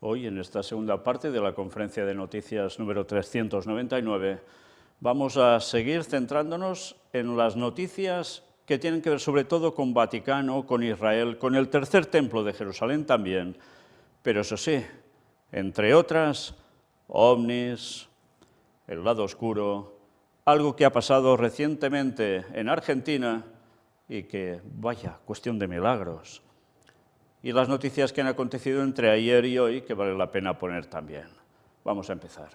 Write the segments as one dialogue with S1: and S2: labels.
S1: Hoy, en esta segunda parte de la conferencia de noticias número 399, vamos a seguir centrándonos en las noticias que tienen que ver sobre todo con Vaticano, con Israel, con el tercer templo de Jerusalén también, pero eso sí, entre otras, ovnis, el lado oscuro, algo que ha pasado recientemente en Argentina y que, vaya, cuestión de milagros. Y las noticias que han acontecido entre ayer y hoy, que vale la pena poner también. Vamos a empezar.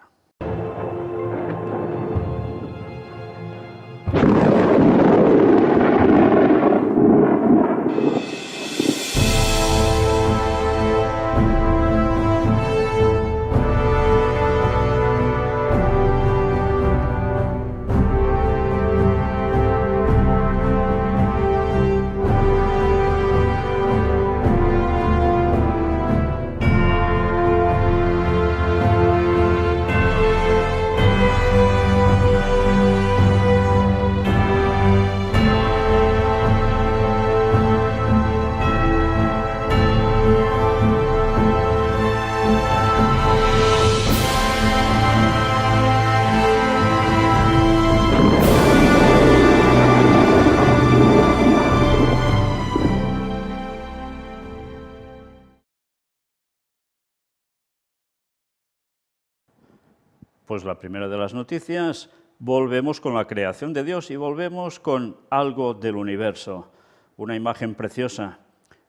S1: Pues la primera de las noticias, volvemos con la creación de Dios y volvemos con algo del universo. Una imagen preciosa.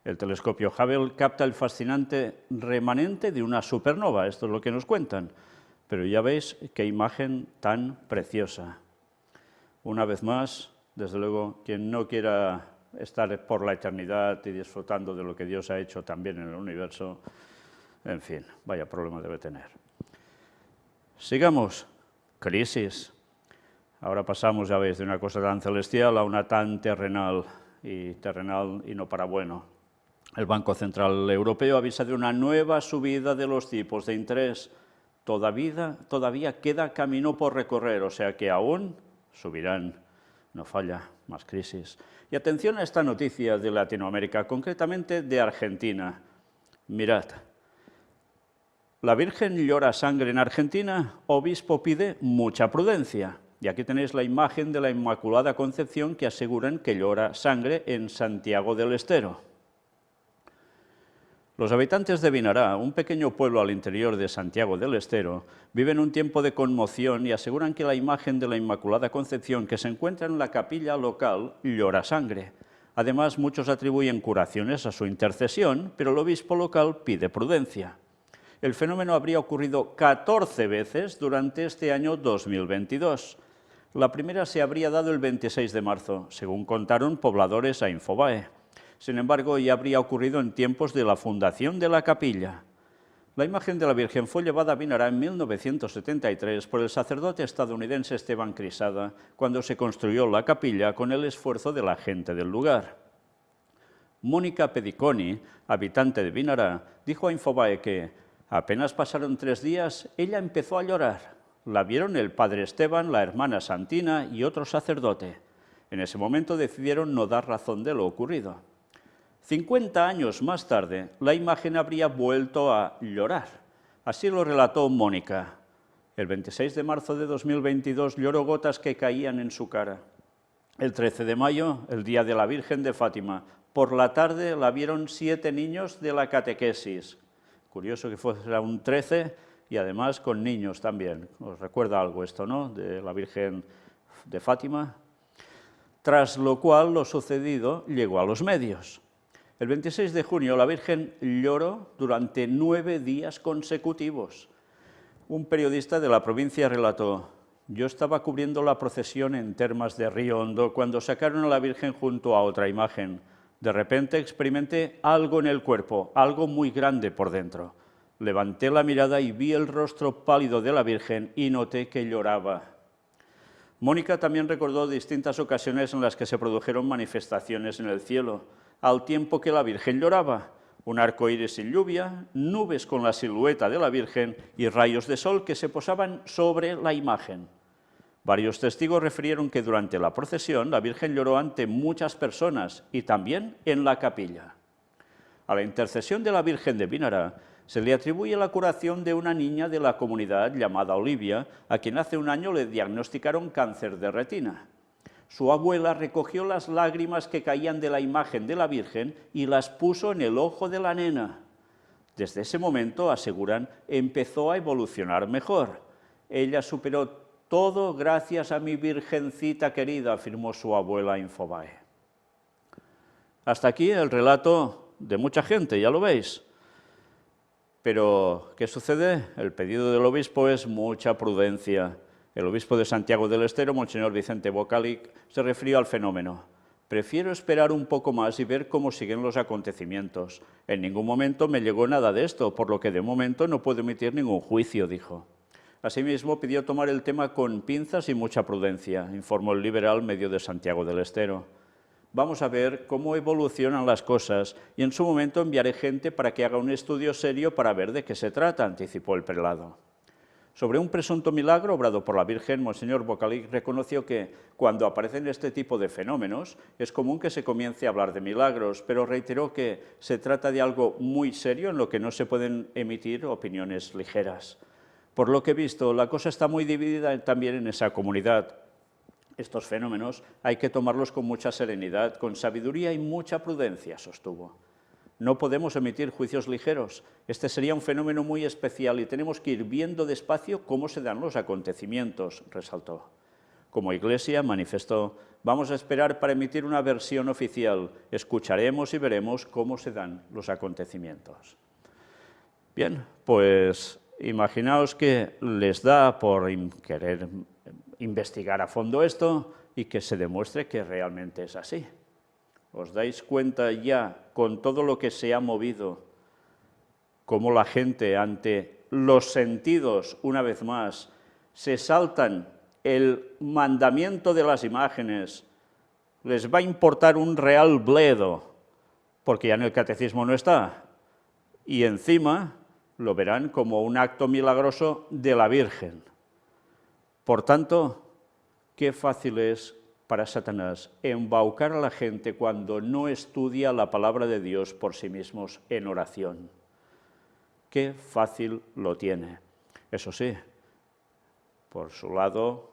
S1: El telescopio Hubble capta el fascinante remanente de una supernova, esto es lo que nos cuentan. Pero ya veis qué imagen tan preciosa. Una vez más, desde luego, quien no quiera estar por la eternidad y disfrutando de lo que Dios ha hecho también en el universo, en fin, vaya problema debe tener. Sigamos. Crisis. Ahora pasamos, ya veis, de una cosa tan celestial a una tan terrenal y no para bueno. El Banco Central Europeo avisa de una nueva subida de los tipos de interés. Todavía queda camino por recorrer, o sea que aún subirán. No falla, más crisis. Y atención a esta noticia de Latinoamérica, concretamente de Argentina. Mirad. La Virgen llora sangre en Argentina, obispo pide mucha prudencia. Y aquí tenéis la imagen de la Inmaculada Concepción que aseguran que llora sangre en Santiago del Estero. Los habitantes de Vinará, un pequeño pueblo al interior de Santiago del Estero, viven un tiempo de conmoción y aseguran que la imagen de la Inmaculada Concepción que se encuentra en la capilla local llora sangre. Además, muchos atribuyen curaciones a su intercesión, pero el obispo local pide prudencia. El fenómeno habría ocurrido 14 veces durante este año 2022. La primera se habría dado el 26 de marzo, según contaron pobladores a Infobae. Sin embargo, ya habría ocurrido en tiempos de la fundación de la capilla. La imagen de la Virgen fue llevada a Vinará en 1973 por el sacerdote estadounidense Esteban Crisada, cuando se construyó la capilla con el esfuerzo de la gente del lugar. Mónica Pediconi, habitante de Vinará, dijo a Infobae que apenas pasaron 3 días, ella empezó a llorar. La vieron el padre Esteban, la hermana Santina y otro sacerdote. En ese momento decidieron no dar razón de lo ocurrido. 50 años más tarde, la imagen habría vuelto a llorar. Así lo relató Mónica. El 26 de marzo de 2022 lloró gotas que caían en su cara. El 13 de mayo, el día de la Virgen de Fátima, por la tarde la vieron 7 niños de la catequesis. Curioso que fuera un 13 y además con niños también. ¿Os recuerda algo esto, no? De la Virgen de Fátima. Tras lo cual lo sucedido llegó a los medios. El 26 de junio la Virgen lloró durante 9 días consecutivos. Un periodista de la provincia relató: yo estaba cubriendo la procesión en Termas de Río Hondo cuando sacaron a la Virgen junto a otra imagen. De repente experimenté algo en el cuerpo, algo muy grande por dentro. Levanté la mirada y vi el rostro pálido de la Virgen y noté que lloraba. Mónica también recordó distintas ocasiones en las que se produjeron manifestaciones en el cielo, al tiempo que la Virgen lloraba. Un arco iris sin lluvia, nubes con la silueta de la Virgen y rayos de sol que se posaban sobre la imagen. Varios testigos refirieron que durante la procesión la Virgen lloró ante muchas personas y también en la capilla. A la intercesión de la Virgen de Vinará Se le atribuye la curación de una niña de la comunidad llamada Olivia, a quien hace un año le diagnosticaron cáncer de retina. Su abuela recogió las lágrimas que caían de la imagen de la Virgen y las puso en el ojo de la nena. Desde ese momento, aseguran, empezó a evolucionar mejor. Ella superó todo gracias a mi virgencita querida, afirmó su abuela Infobae. Hasta aquí el relato de mucha gente, ya lo veis. Pero, ¿qué sucede? El pedido del obispo es mucha prudencia. El obispo de Santiago del Estero, Monseñor Vicente Bocalic, se refirió al fenómeno. Prefiero esperar un poco más y ver cómo siguen los acontecimientos. En ningún momento me llegó nada de esto, por lo que de momento no puedo emitir ningún juicio, dijo. Asimismo, pidió tomar el tema con pinzas y mucha prudencia, informó el liberal Medio de Santiago del Estero. Vamos a ver cómo evolucionan las cosas y en su momento enviaré gente para que haga un estudio serio para ver de qué se trata, anticipó el prelado. Sobre un presunto milagro obrado por la Virgen, Monseñor Bocalic reconoció que, cuando aparecen este tipo de fenómenos, es común que se comience a hablar de milagros, pero reiteró que se trata de algo muy serio en lo que no se pueden emitir opiniones ligeras. Por lo que he visto, la cosa está muy dividida también en esa comunidad. Estos fenómenos hay que tomarlos con mucha serenidad, con sabiduría y mucha prudencia, sostuvo. No podemos emitir juicios ligeros. Este sería un fenómeno muy especial y tenemos que ir viendo despacio cómo se dan los acontecimientos, resaltó. Como Iglesia, manifestó, vamos a esperar para emitir una versión oficial. Escucharemos y veremos cómo se dan los acontecimientos. Bien, pues imaginaos que les da por querer investigar a fondo esto y que se demuestre que realmente es así. ¿Os dais cuenta ya, con todo lo que se ha movido, cómo la gente ante los sentidos, una vez más, se saltan el mandamiento de las imágenes, les va a importar un real bledo, porque ya en el catecismo no está, y encima lo verán como un acto milagroso de la Virgen? Por tanto, qué fácil es para Satanás embaucar a la gente cuando no estudia la palabra de Dios por sí mismos en oración. Qué fácil lo tiene. Eso sí, por su lado,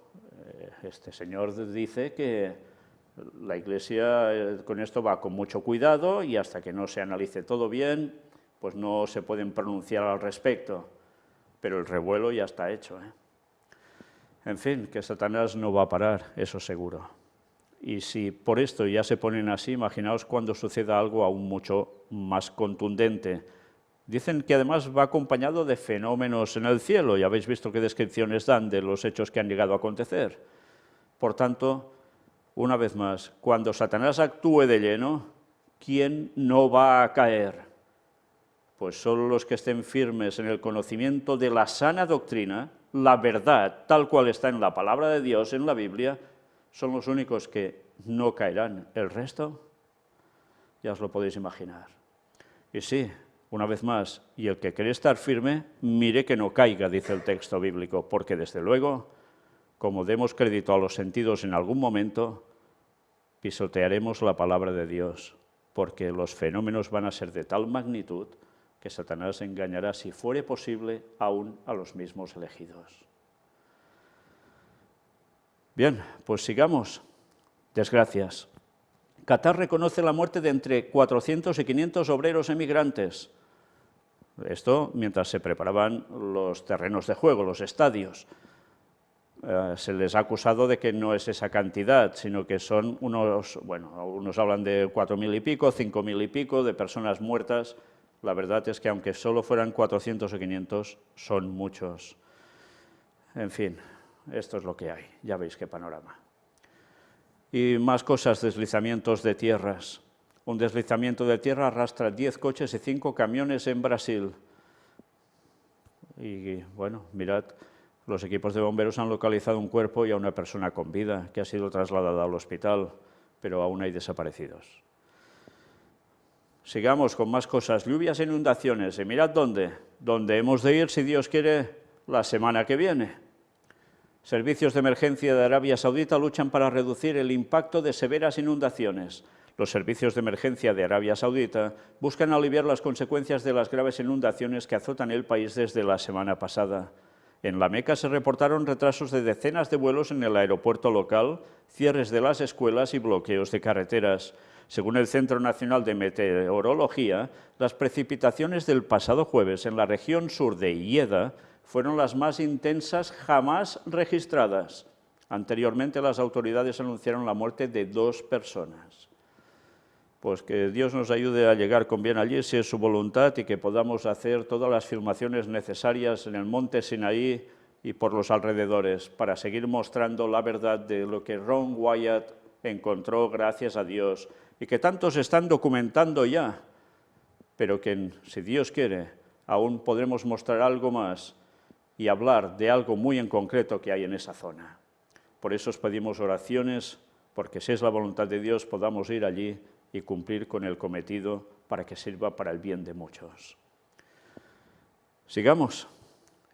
S1: este señor dice que la Iglesia con esto va con mucho cuidado y hasta que no se analice todo bien, pues no se pueden pronunciar al respecto. Pero el revuelo ya está hecho, En fin, que Satanás no va a parar, eso seguro. Y si por esto ya se ponen así, imaginaos cuando suceda algo aún mucho más contundente. Dicen que además va acompañado de fenómenos en el cielo, ya habéis visto qué descripciones dan de los hechos que han llegado a acontecer. Por tanto, una vez más, cuando Satanás actúe de lleno, ¿quién no va a caer? Pues solo los que estén firmes en el conocimiento de la sana doctrina, la verdad, tal cual está en la palabra de Dios, en la Biblia, son los únicos que no caerán. El resto, ya os lo podéis imaginar. Y sí, una vez más, y el que quiere estar firme, mire que no caiga, dice el texto bíblico, porque desde luego, como demos crédito a los sentidos en algún momento, pisotearemos la palabra de Dios, porque los fenómenos van a ser de tal magnitud que Satanás engañará, si fuere posible, aún a los mismos elegidos. Bien, pues sigamos. Desgracias. Qatar reconoce la muerte de entre 400 y 500 obreros emigrantes. Esto mientras se preparaban los terrenos de juego, los estadios. Se les ha acusado de que no es esa cantidad, sino que son unos, algunos hablan de 4.000 y pico, 5.000 y pico de personas muertas. La verdad es que aunque solo fueran 400 o 500, son muchos. En fin, esto es lo que hay, ya veis qué panorama. Y más cosas, deslizamientos de tierras. Un deslizamiento de tierra arrastra 10 coches y 5 camiones en Brasil. Y bueno, mirad, los equipos de bomberos han localizado un cuerpo y a una persona con vida que ha sido trasladada al hospital, pero aún hay desaparecidos. Sigamos con más cosas, lluvias e inundaciones. Y mirad dónde hemos de ir, si Dios quiere, la semana que viene. Servicios de emergencia de Arabia Saudita luchan para reducir el impacto de severas inundaciones. Los servicios de emergencia de Arabia Saudita buscan aliviar las consecuencias de las graves inundaciones que azotan el país desde la semana pasada. En la Meca se reportaron retrasos de decenas de vuelos en el aeropuerto local, cierres de las escuelas y bloqueos de carreteras. Según el Centro Nacional de Meteorología, las precipitaciones del pasado jueves en la región sur de Jeddah fueron las más intensas jamás registradas. Anteriormente, las autoridades anunciaron la muerte de 2 personas. Pues que Dios nos ayude a llegar con bien allí, si es su voluntad, y que podamos hacer todas las filmaciones necesarias en el monte Sinaí y por los alrededores, para seguir mostrando la verdad de lo que Ron Wyatt encontró, gracias a Dios, y que tantos están documentando ya, pero que, si Dios quiere, aún podremos mostrar algo más y hablar de algo muy en concreto que hay en esa zona. Por eso os pedimos oraciones, porque si es la voluntad de Dios podamos ir allí y cumplir con el cometido para que sirva para el bien de muchos. Sigamos.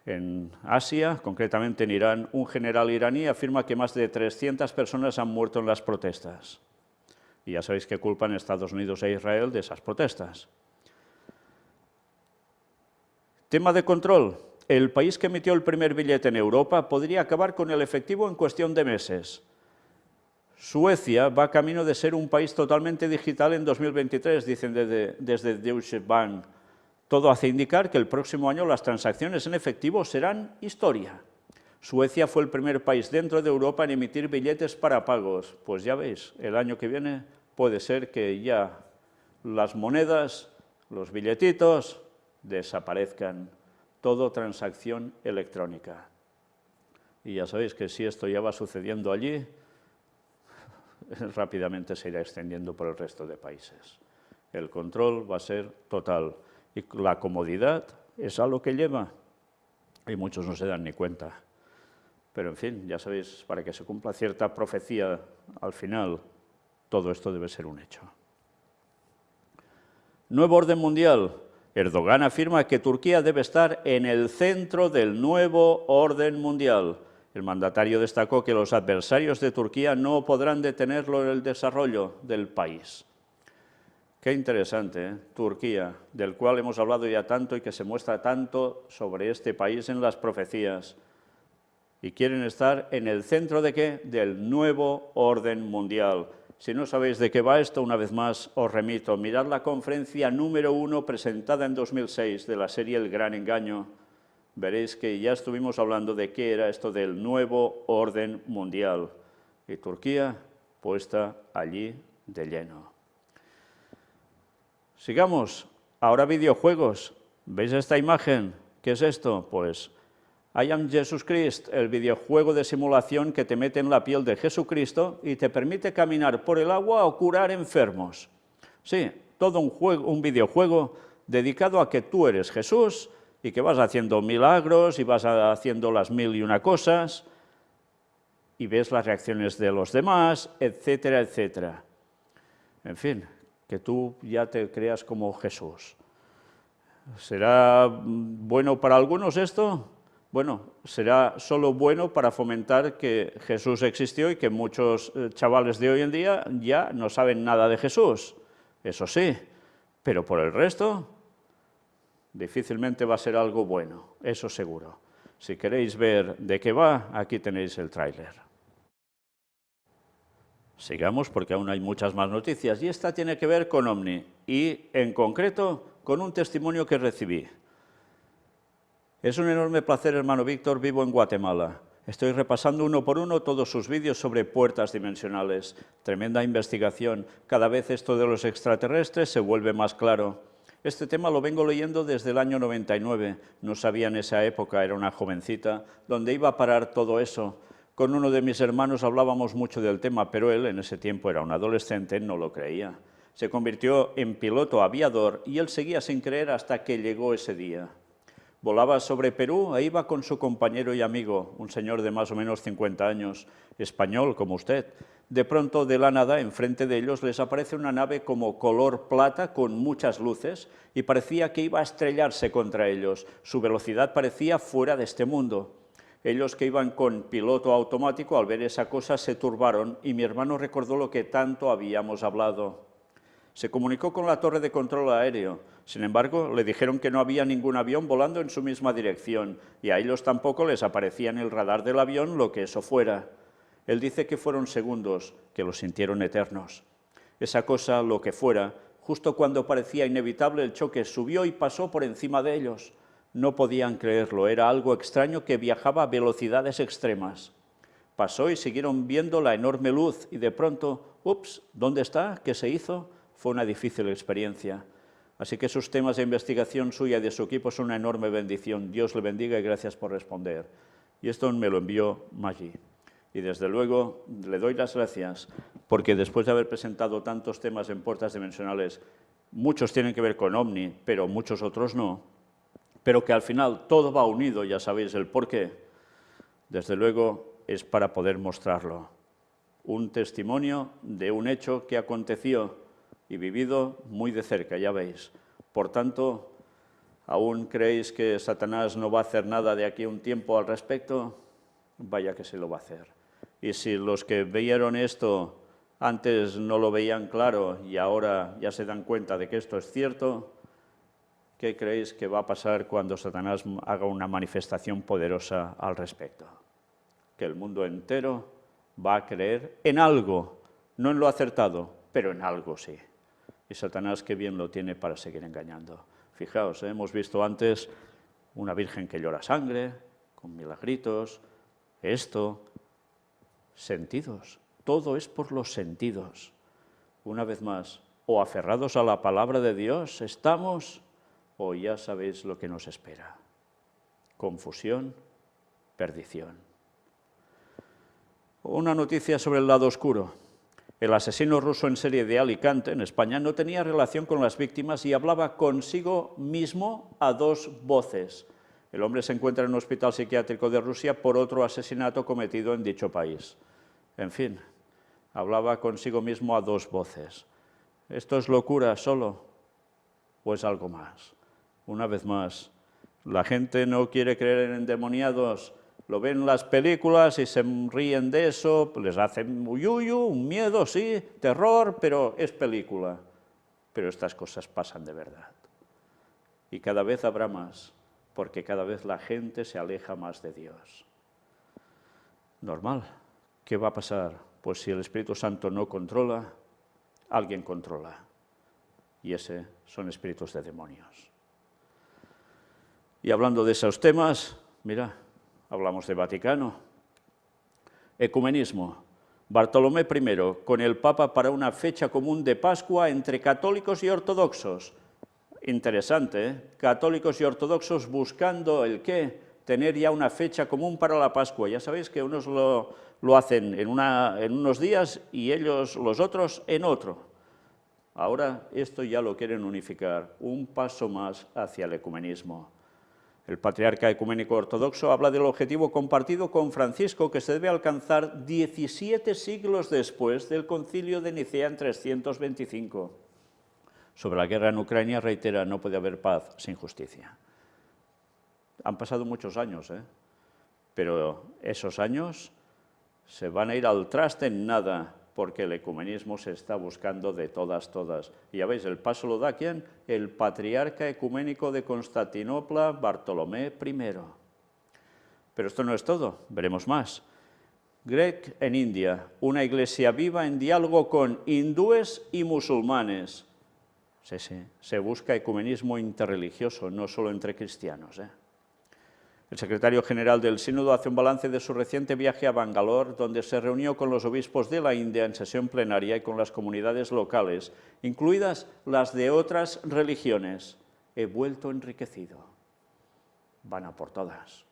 S1: En Asia, concretamente en Irán, un general iraní afirma que más de 300 personas han muerto en las protestas. Y ya sabéis que culpan Estados Unidos e Israel de esas protestas. Tema de control. El país que emitió el primer billete en Europa podría acabar con el efectivo en cuestión de meses. Suecia va camino de ser un país totalmente digital en 2023, dicen desde Deutsche Bank. Todo hace indicar que el próximo año las transacciones en efectivo serán historia. Suecia fue el primer país dentro de Europa en emitir billetes para pagos. Pues ya veis, el año que viene puede ser que ya las monedas, los billetitos, desaparezcan. Todo transacción electrónica. Y ya sabéis que si esto ya va sucediendo allí, rápidamente se irá extendiendo por el resto de países. El control va a ser total y la comodidad es a lo que lleva y muchos no se dan ni cuenta. Pero en fin, ya sabéis, para que se cumpla cierta profecía al final, todo esto debe ser un hecho. Nuevo orden mundial. Erdogan afirma que Turquía debe estar en el centro del nuevo orden mundial. El mandatario destacó que los adversarios de Turquía no podrán detenerlo en el desarrollo del país. Qué interesante, ¿eh? Turquía, del cual hemos hablado ya tanto y que se muestra tanto sobre este país en las profecías. Y quieren estar en el centro ¿de qué? Del nuevo orden mundial. Si no sabéis de qué va esto, una vez más os remito. Mirad la conferencia número 1 presentada en 2006 de la serie El Gran Engaño. Veréis que ya estuvimos hablando de qué era esto del nuevo orden mundial. Y Turquía puesta allí de lleno. Sigamos. Ahora videojuegos. ¿Veis esta imagen? ¿Qué es esto? Pues I Am Jesus Christ, el videojuego de simulación que te mete en la piel de Jesucristo y te permite caminar por el agua o curar enfermos. Sí, todo un videojuego dedicado a que tú eres Jesús y que vas haciendo milagros y vas haciendo las 1001 cosas y ves las reacciones de los demás, etcétera, etcétera. En fin, que tú ya te creas como Jesús. ¿Será bueno para algunos esto? Bueno, será solo bueno para fomentar que Jesús existió y que muchos chavales de hoy en día ya no saben nada de Jesús. Eso sí, pero por el resto, difícilmente va a ser algo bueno, eso seguro. Si queréis ver de qué va, aquí tenéis el tráiler. Sigamos porque aún hay muchas más noticias y esta tiene que ver con Omni y, en concreto, con un testimonio que recibí. Es un enorme placer, hermano Víctor, vivo en Guatemala. Estoy repasando uno por uno todos sus vídeos sobre puertas dimensionales. Tremenda investigación. Cada vez esto de los extraterrestres se vuelve más claro. Este tema lo vengo leyendo desde el año 99. No sabía en esa época, era una jovencita, dónde iba a parar todo eso. Con uno de mis hermanos hablábamos mucho del tema, pero él en ese tiempo era un adolescente, no lo creía. Se convirtió en piloto aviador y él seguía sin creer hasta que llegó ese día. Volaba sobre Perú e iba con su compañero y amigo, un señor de más o menos 50 años, español como usted. De pronto, de la nada, enfrente de ellos les aparece una nave como color plata con muchas luces y parecía que iba a estrellarse contra ellos. Su velocidad parecía fuera de este mundo. Ellos que iban con piloto automático, al ver esa cosa se turbaron y mi hermano recordó lo que tanto habíamos hablado. Se comunicó con la torre de control aéreo. Sin embargo, le dijeron que no había ningún avión volando en su misma dirección, y a ellos tampoco les aparecía en el radar del avión lo que eso fuera. Él dice que fueron segundos, que los sintieron eternos. Esa cosa, lo que fuera, justo cuando parecía inevitable el choque, subió y pasó por encima de ellos. No podían creerlo, era algo extraño que viajaba a velocidades extremas. Pasó y siguieron viendo la enorme luz, y de pronto, ups, ¿dónde está? ¿Qué se hizo? Fue una difícil experiencia. Así que sus temas de investigación suya y de su equipo son una enorme bendición. Dios le bendiga y gracias por responder. Y esto me lo envió Maggi. Y desde luego le doy las gracias porque después de haber presentado tantos temas en puertas dimensionales, muchos tienen que ver con OVNI, pero muchos otros no, pero que al final todo va unido, ya sabéis el porqué. Desde luego es para poder mostrarlo. Un testimonio de un hecho que aconteció y vivido muy de cerca, ya veis. Por tanto, ¿aún creéis que Satanás no va a hacer nada de aquí a un tiempo al respecto? Vaya que se lo va a hacer. Y si los que vieron esto antes no lo veían claro y ahora ya se dan cuenta de que esto es cierto, ¿qué creéis que va a pasar cuando Satanás haga una manifestación poderosa al respecto? Que el mundo entero va a creer en algo, no en lo acertado, pero en algo sí. Y Satanás qué bien lo tiene para seguir engañando. Fijaos, hemos visto antes una virgen que llora sangre, con milagritos, esto, sentidos, todo es por los sentidos. Una vez más, o aferrados a la palabra de Dios estamos, o ya sabéis lo que nos espera. Confusión, perdición. Una noticia sobre el lado oscuro. El asesino ruso en serie de Alicante, en España, no tenía relación con las víctimas y hablaba consigo mismo a dos voces. El hombre se encuentra en un hospital psiquiátrico de Rusia por otro asesinato cometido en dicho país. En fin, hablaba consigo mismo a dos voces. ¿Esto es locura solo? ¿O es algo más? Una vez más, la gente no quiere creer en endemoniados. Lo ven en las películas y se ríen de eso, les hacen uyuyu, un miedo, sí, terror, pero es película. Pero estas cosas pasan de verdad. Y cada vez habrá más, porque cada vez la gente se aleja más de Dios. Normal. ¿Qué va a pasar? Pues si el Espíritu Santo no controla, alguien controla. Y ese son espíritus de demonios. Y hablando de esos temas, mira, hablamos de Vaticano. Ecumenismo. Bartolomé I con el Papa para una fecha común de Pascua entre católicos y ortodoxos. Interesante, ¿eh? Católicos y ortodoxos buscando el qué, tener ya una fecha común para la Pascua. Ya sabéis que unos lo hacen en unos días y ellos, los otros, en otro. Ahora esto ya lo quieren unificar, un paso más hacia el ecumenismo. El patriarca ecuménico ortodoxo habla del objetivo compartido con Francisco que se debe alcanzar 17 siglos después del concilio de Nicea en 325. Sobre la guerra en Ucrania reitera, no puede haber paz sin justicia. Han pasado muchos años, pero esos años se van a ir al traste en nada, porque el ecumenismo se está buscando de todas. Y ya veis, el paso lo da ¿quién? El patriarca ecuménico de Constantinopla, Bartolomé I. Pero esto no es todo, veremos más. Grec en India, una iglesia viva en diálogo con hindúes y musulmanes. Sí, se busca ecumenismo interreligioso, no solo entre cristianos. El secretario general del Sínodo hace un balance de su reciente viaje a Bangalore, donde se reunió con los obispos de la India en sesión plenaria y con las comunidades locales, incluidas las de otras religiones. He vuelto enriquecido. Van a por todas.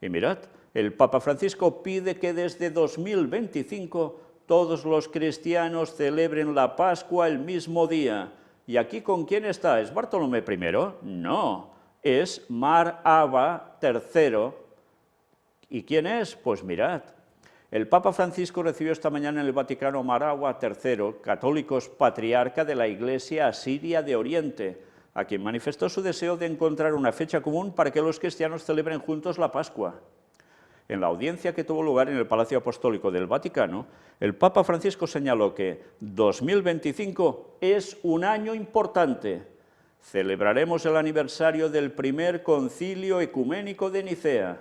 S1: Y mirad, el Papa Francisco pide que desde 2025 todos los cristianos celebren la Pascua el mismo día. ¿Y aquí con quién está? ¿Es Bartolomé I? No. Es Mar Abba III. ¿Y quién es? Pues mirad, el Papa Francisco recibió esta mañana en el Vaticano a Mar Abba III, católico patriarca de la Iglesia asiria de Oriente, a quien manifestó su deseo de encontrar una fecha común para que los cristianos celebren juntos la Pascua. en la audiencia que tuvo lugar en el Palacio Apostólico del Vaticano, el Papa Francisco señaló que 2025 es un año importante. Celebraremos el aniversario del primer concilio ecuménico de Nicea.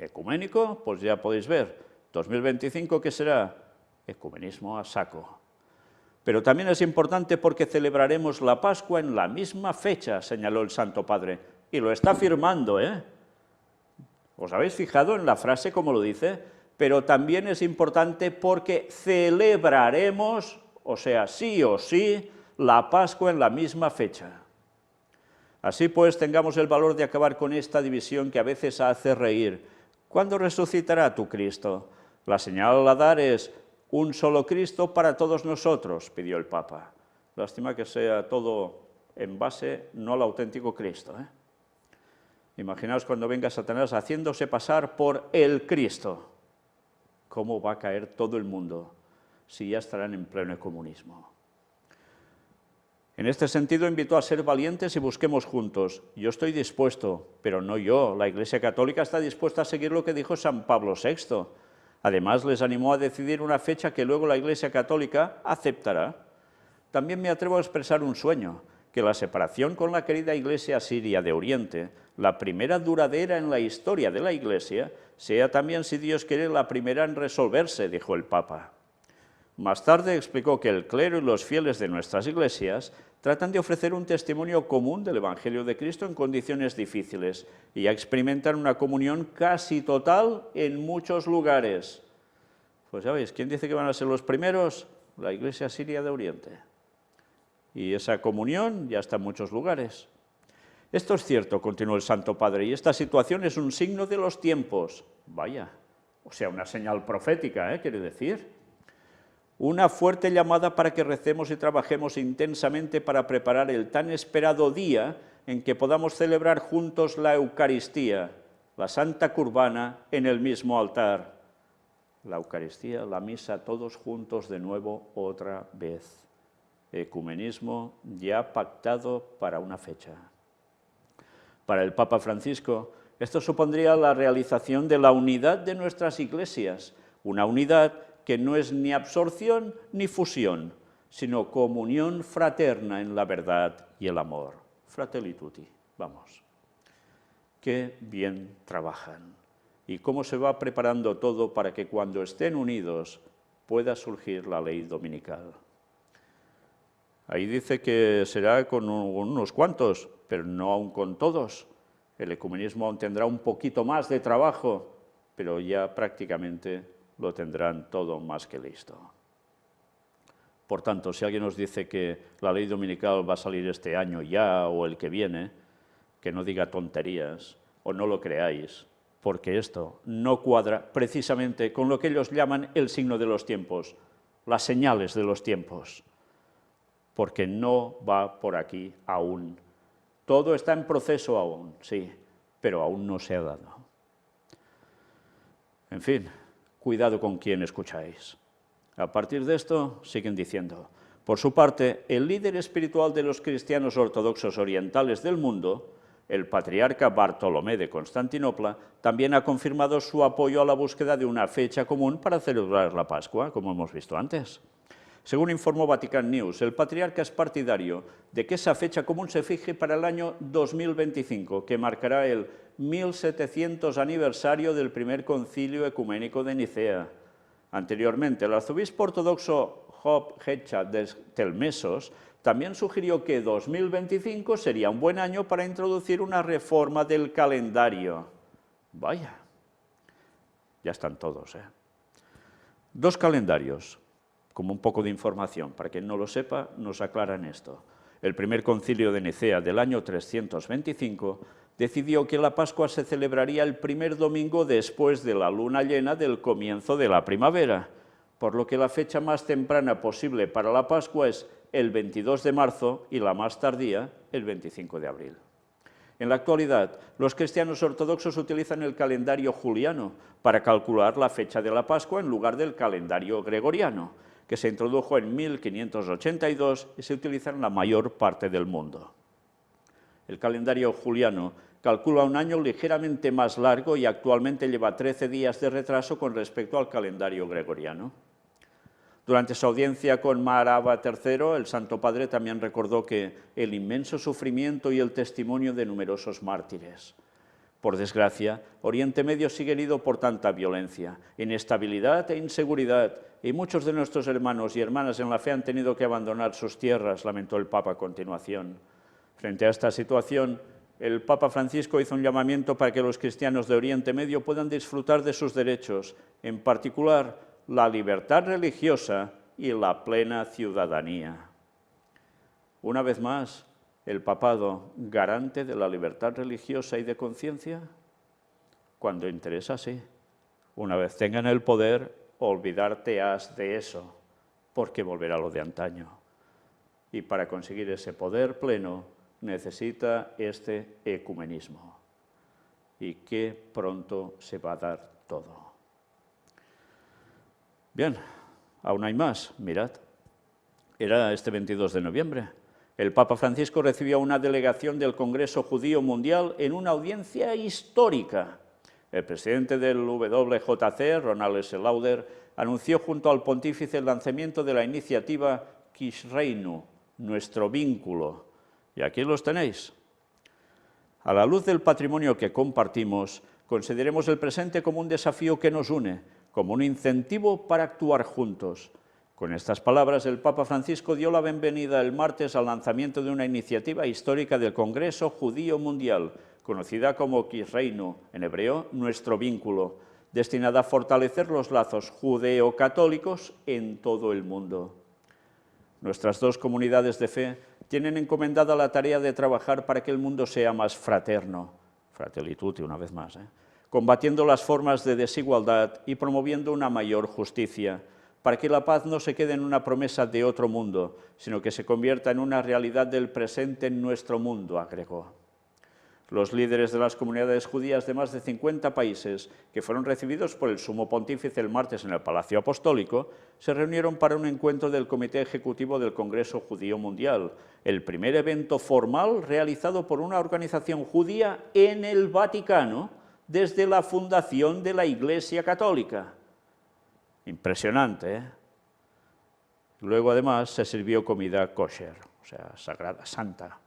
S1: ¿Ecuménico? Pues ya podéis ver. 2025, ¿qué será? Ecumenismo a saco. Pero también es importante porque celebraremos la Pascua en la misma fecha, señaló el Santo Padre. Y lo está afirmando, ¿eh? ¿Os habéis fijado en la frase como lo dice? Pero también es importante porque celebraremos, o sea, sí o sí, la Pascua en la misma fecha. Así pues, tengamos el valor de acabar con esta división que a veces hace reír. ¿Cuándo resucitará tu Cristo? La señal a dar es un solo Cristo para todos nosotros, pidió el Papa. Lástima que sea todo en base no al auténtico Cristo, ¿eh? Imaginaos cuando venga Satanás haciéndose pasar por el Cristo. ¿Cómo va a caer todo el mundo si ya estarán en pleno comunismo? En este sentido, invitó a ser valientes y busquemos juntos. Yo estoy dispuesto, pero no yo. La Iglesia Católica está dispuesta a seguir lo que dijo San Pablo VI. Además, les animó a decidir una fecha que luego la Iglesia Católica aceptará. También me atrevo a expresar un sueño, que la separación con la querida Iglesia siria de Oriente, la primera duradera en la historia de la Iglesia, sea también, si Dios quiere, la primera en resolverse, dijo el Papa. Más tarde explicó que el clero y los fieles de nuestras iglesias tratan de ofrecer un testimonio común del Evangelio de Cristo en condiciones difíciles y ya experimentan una comunión casi total en muchos lugares. Pues ya veis, ¿quién dice que van a ser los primeros? La Iglesia siria de Oriente. Y esa comunión ya está en muchos lugares. Esto es cierto, continuó el Santo Padre, y esta situación es un signo de los tiempos. Vaya, o sea, una señal profética, quiere decir. Una fuerte llamada para que recemos y trabajemos intensamente para preparar el tan esperado día en que podamos celebrar juntos la Eucaristía, la Santa Curbana, en el mismo altar. La Eucaristía, la misa, todos juntos de nuevo otra vez. Ecumenismo ya pactado para una fecha. Para el Papa Francisco, esto supondría la realización de la unidad de nuestras iglesias, una unidad que no es ni absorción ni fusión, sino comunión fraterna en la verdad y el amor. Fratelli tutti, vamos. Qué bien trabajan y cómo se va preparando todo para que cuando estén unidos pueda surgir la ley dominical. Ahí dice que será con unos cuantos, pero no aún con todos. El ecumenismo aún tendrá un poquito más de trabajo, pero ya prácticamente lo tendrán todo más que listo. Por tanto, si alguien nos dice que la ley dominical va a salir este año ya o el que viene, que no diga tonterías o no lo creáis, porque esto no cuadra precisamente con lo que ellos llaman el signo de los tiempos, las señales de los tiempos, porque no va por aquí aún. Todo está en proceso aún, sí, pero aún no se ha dado. En fin, cuidado con quién escucháis. A partir de esto, siguen diciendo, por su parte, el líder espiritual de los cristianos ortodoxos orientales del mundo, el patriarca Bartolomé de Constantinopla, también ha confirmado su apoyo a la búsqueda de una fecha común para celebrar la Pascua, como hemos visto antes. Según informó Vatican News, el patriarca es partidario de que esa fecha común se fije para el año 2025, que marcará el 1700 aniversario del primer concilio ecuménico de Nicea. Anteriormente, el arzobispo ortodoxo Job Hecha de Telmesos también sugirió que 2025 sería un buen año para introducir una reforma del calendario. Vaya, ya están todos, Dos calendarios. Como un poco de información, para quien no lo sepa, nos aclaran esto. El primer concilio de Nicea del año 325 decidió que la Pascua se celebraría el primer domingo después de la luna llena del comienzo de la primavera, por lo que la fecha más temprana posible para la Pascua es el 22 de marzo y la más tardía, el 25 de abril. En la actualidad, los cristianos ortodoxos utilizan el calendario juliano para calcular la fecha de la Pascua en lugar del calendario gregoriano, que se introdujo en 1582 y se utiliza en la mayor parte del mundo. El calendario juliano calcula un año ligeramente más largo y actualmente lleva 13 días de retraso con respecto al calendario gregoriano. Durante su audiencia con Mar Abba III, el Santo Padre también recordó que el inmenso sufrimiento y el testimonio de numerosos mártires. Por desgracia, Oriente Medio sigue herido por tanta violencia, inestabilidad e inseguridad, y muchos de nuestros hermanos y hermanas en la fe han tenido que abandonar sus tierras, lamentó el Papa a continuación. Frente a esta situación, el Papa Francisco hizo un llamamiento para que los cristianos de Oriente Medio puedan disfrutar de sus derechos, en particular la libertad religiosa y la plena ciudadanía. Una vez más, el papado, garante de la libertad religiosa y de conciencia, cuando interesa, sí. Una vez tengan el poder, olvidarte has de eso, porque volverá lo de antaño. Y para conseguir ese poder pleno, necesita este ecumenismo. Y que pronto se va a dar todo. Bien, aún hay más, mirad. Era este 22 de noviembre. El Papa Francisco recibió a una delegación del Congreso Judío Mundial en una audiencia histórica. El presidente del WJC, Ronald S. Lauder, anunció junto al pontífice el lanzamiento de la iniciativa Quisreinu, nuestro vínculo. Y aquí los tenéis. A la luz del patrimonio que compartimos, consideremos el presente como un desafío que nos une, como un incentivo para actuar juntos. Con estas palabras, el Papa Francisco dio la bienvenida el martes al lanzamiento de una iniciativa histórica del Congreso Judío Mundial, conocida como Quisreinu, en hebreo, nuestro vínculo, destinada a fortalecer los lazos judeo-católicos en todo el mundo. Nuestras dos comunidades de fe tienen encomendada la tarea de trabajar para que el mundo sea más fraterno, Fratelli Tutti una vez más, combatiendo las formas de desigualdad y promoviendo una mayor justicia, para que la paz no se quede en una promesa de otro mundo, sino que se convierta en una realidad del presente en nuestro mundo, agregó. Los líderes de las comunidades judías de más de 50 países, que fueron recibidos por el Sumo Pontífice el martes en el Palacio Apostólico, se reunieron para un encuentro del Comité Ejecutivo del Congreso Judío Mundial, el primer evento formal realizado por una organización judía en el Vaticano desde la fundación de la Iglesia Católica. Impresionante, ¿eh? Luego, además, se sirvió comida kosher, o sea, sagrada, santa.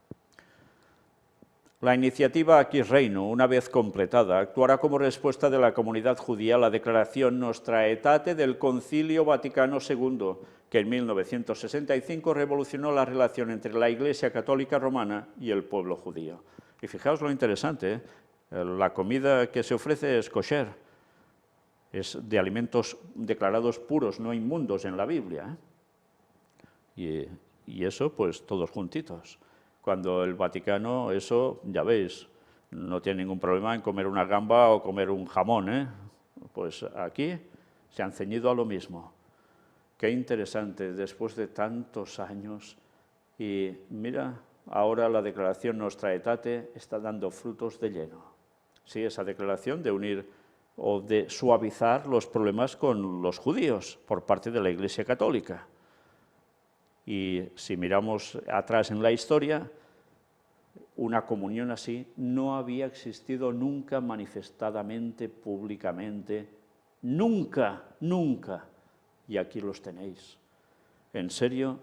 S1: La iniciativa Quisreinu, una vez completada, actuará como respuesta de la comunidad judía a la declaración Nostra Aetate del Concilio Vaticano II, que en 1965 revolucionó la relación entre la Iglesia Católica Romana y el pueblo judío. Y fijaos lo interesante, la comida que se ofrece es kosher, es de declarados puros, no inmundos en la Biblia, ¿eh? Y eso, pues, todos juntitos. Cuando el Vaticano, eso, ya veis, no tiene ningún problema en comer una gamba o comer un jamón, ¿eh? Pues aquí se han ceñido a lo mismo. Qué interesante, después de tantos años, y mira, ahora la declaración Nostra Aetate está dando frutos de lleno. Sí, esa declaración de unir o de suavizar los problemas con los judíos por parte de la Iglesia Católica. Y si miramos atrás en la historia, una comunión así no había existido nunca manifestadamente, públicamente, nunca, nunca. Y aquí los tenéis. En serio,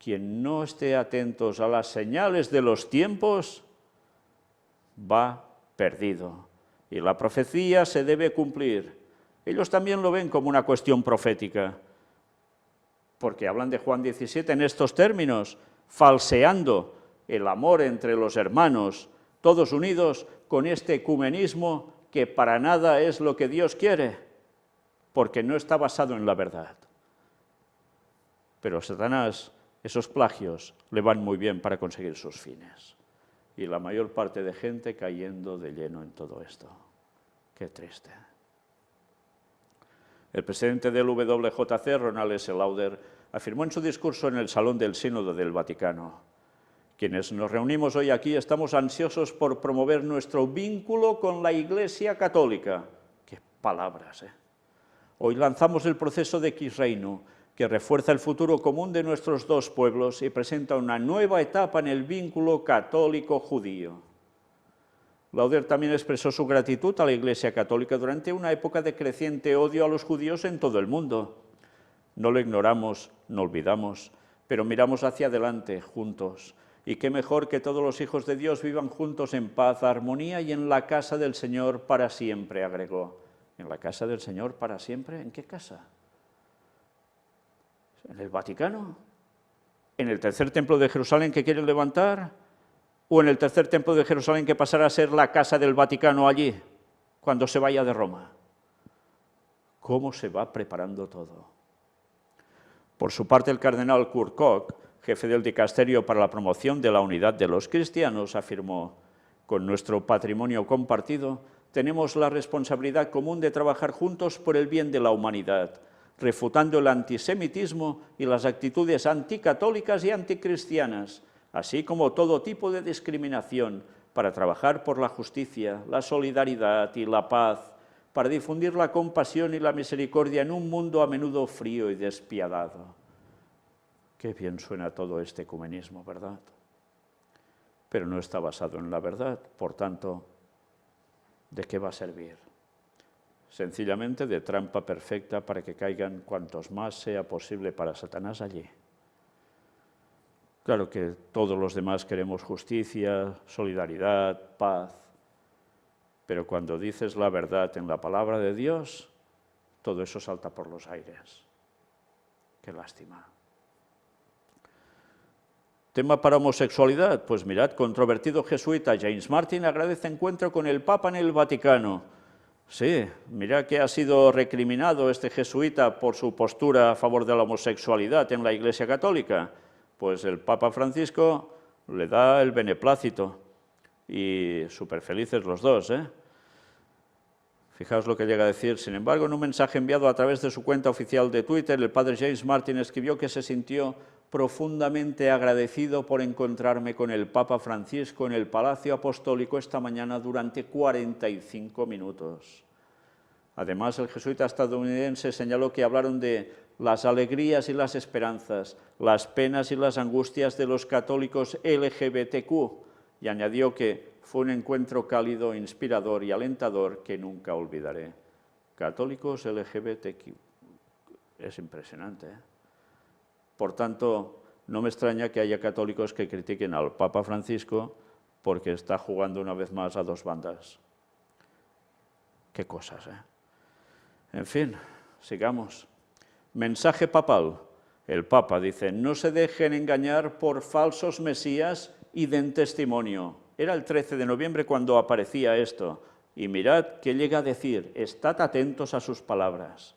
S1: quien no esté atentos a las señales de los tiempos, va perdido. Y la profecía se debe cumplir. Ellos también lo ven como una cuestión profética, porque hablan de Juan 17 en estos términos, falseando el amor entre los hermanos, todos unidos con este ecumenismo que para nada es lo que Dios quiere, porque no está basado en la verdad. Pero a Satanás, esos plagios le van muy bien para conseguir sus fines. Y la mayor parte de gente cayendo de lleno en todo esto. Qué triste. El presidente del WJC, Ronald S. Lauder, afirmó en su discurso en el Salón del Sínodo del Vaticano: quienes nos reunimos hoy aquí estamos ansiosos por promover nuestro vínculo con la Iglesia Católica. ¡Qué palabras! Hoy lanzamos el proceso de Quisreinu, que refuerza el futuro común de nuestros dos pueblos y presenta una nueva etapa en el vínculo católico-judío. Lauder también expresó su gratitud a la Iglesia Católica durante una época de creciente odio a los judíos en todo el mundo. No lo ignoramos, no olvidamos, pero miramos hacia adelante juntos. Y qué mejor que todos los hijos de Dios vivan juntos en paz, armonía y en la casa del Señor para siempre, agregó. ¿En la casa del Señor para siempre? ¿En qué casa? ¿En el Vaticano? ¿En el tercer templo de Jerusalén que quieren levantar? ¿O en el tercer templo de Jerusalén que pasará a ser la casa del Vaticano allí, cuando se vaya de Roma? ¿Cómo se va preparando todo? Por su parte, el cardenal Kurt Koch, jefe del dicasterio para la promoción de la unidad de los cristianos, afirmó: con nuestro patrimonio compartido, tenemos la responsabilidad común de trabajar juntos por el bien de la humanidad, refutando el antisemitismo y las actitudes anticatólicas y anticristianas, así como todo tipo de discriminación, para trabajar por la justicia, la solidaridad y la paz, para difundir la compasión y la misericordia en un mundo a menudo frío y despiadado. Qué bien suena todo este ecumenismo, ¿verdad? Pero no está basado en la verdad, por tanto, ¿de qué va a servir? Sencillamente de trampa perfecta para que caigan cuantos más sea posible para Satanás allí. Claro que todos los demás queremos justicia, solidaridad, paz, pero cuando dices la verdad en la palabra de Dios, todo eso salta por los aires. Qué lástima. Tema para homosexualidad, pues mirad, controvertido jesuita James Martin agradece encuentro con el Papa en el Vaticano. Sí, mirad que ha sido recriminado este jesuita por su postura a favor de la homosexualidad en la Iglesia Católica. Pues el Papa Francisco le da el beneplácito y súper felices los dos, ¿eh? Fijaos lo que llega a decir. Sin embargo, en un mensaje enviado a través de su cuenta oficial de Twitter, el padre James Martin escribió que se sintió profundamente agradecido por encontrarme con el Papa Francisco en el Palacio Apostólico esta mañana durante 45 minutos. Además, el jesuita estadounidense señaló que hablaron de las alegrías y las esperanzas, las penas y las angustias de los católicos LGBTQ, y añadió que fue un encuentro cálido, inspirador y alentador que nunca olvidaré. Católicos LGBTQ. Es impresionante, ¿eh? Por tanto, no me extraña que haya católicos que critiquen al Papa Francisco porque está jugando una vez más a dos bandas. Qué cosas, ¿eh? En fin, sigamos. Mensaje papal. El Papa dice: no se dejen engañar por falsos mesías y den testimonio. Era el 13 de noviembre cuando aparecía esto. Y mirad qué llega a decir: estad atentos a sus palabras.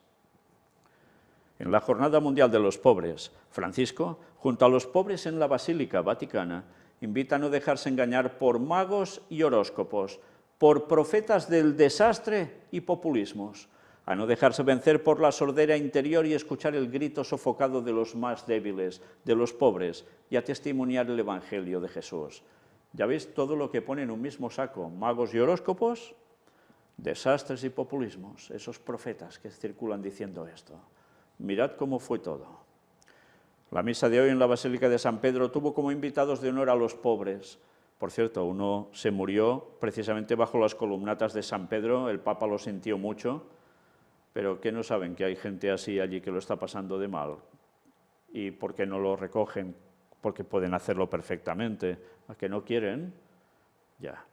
S1: En la Jornada Mundial de los Pobres, Francisco, junto a los pobres en la Basílica Vaticana, invita a no dejarse engañar por magos y horóscopos, por profetas del desastre y populismos, a no dejarse vencer por la sordera interior y escuchar el grito sofocado de los más débiles, de los pobres, y a testimoniar el Evangelio de Jesús. ¿Ya veis todo lo que pone en un mismo saco? Magos y horóscopos, desastres y populismos, esos profetas que circulan diciendo esto. Mirad cómo fue todo. La misa de hoy en la Basílica de San Pedro tuvo como invitados de honor a los pobres. Por cierto, uno se murió precisamente bajo las columnatas de San Pedro, el Papa lo sintió mucho, pero ¿qué no saben que hay gente así allí que lo está pasando de mal? ¿Y por qué no lo recogen? Porque pueden hacerlo perfectamente. ¿A que no quieren? Ya.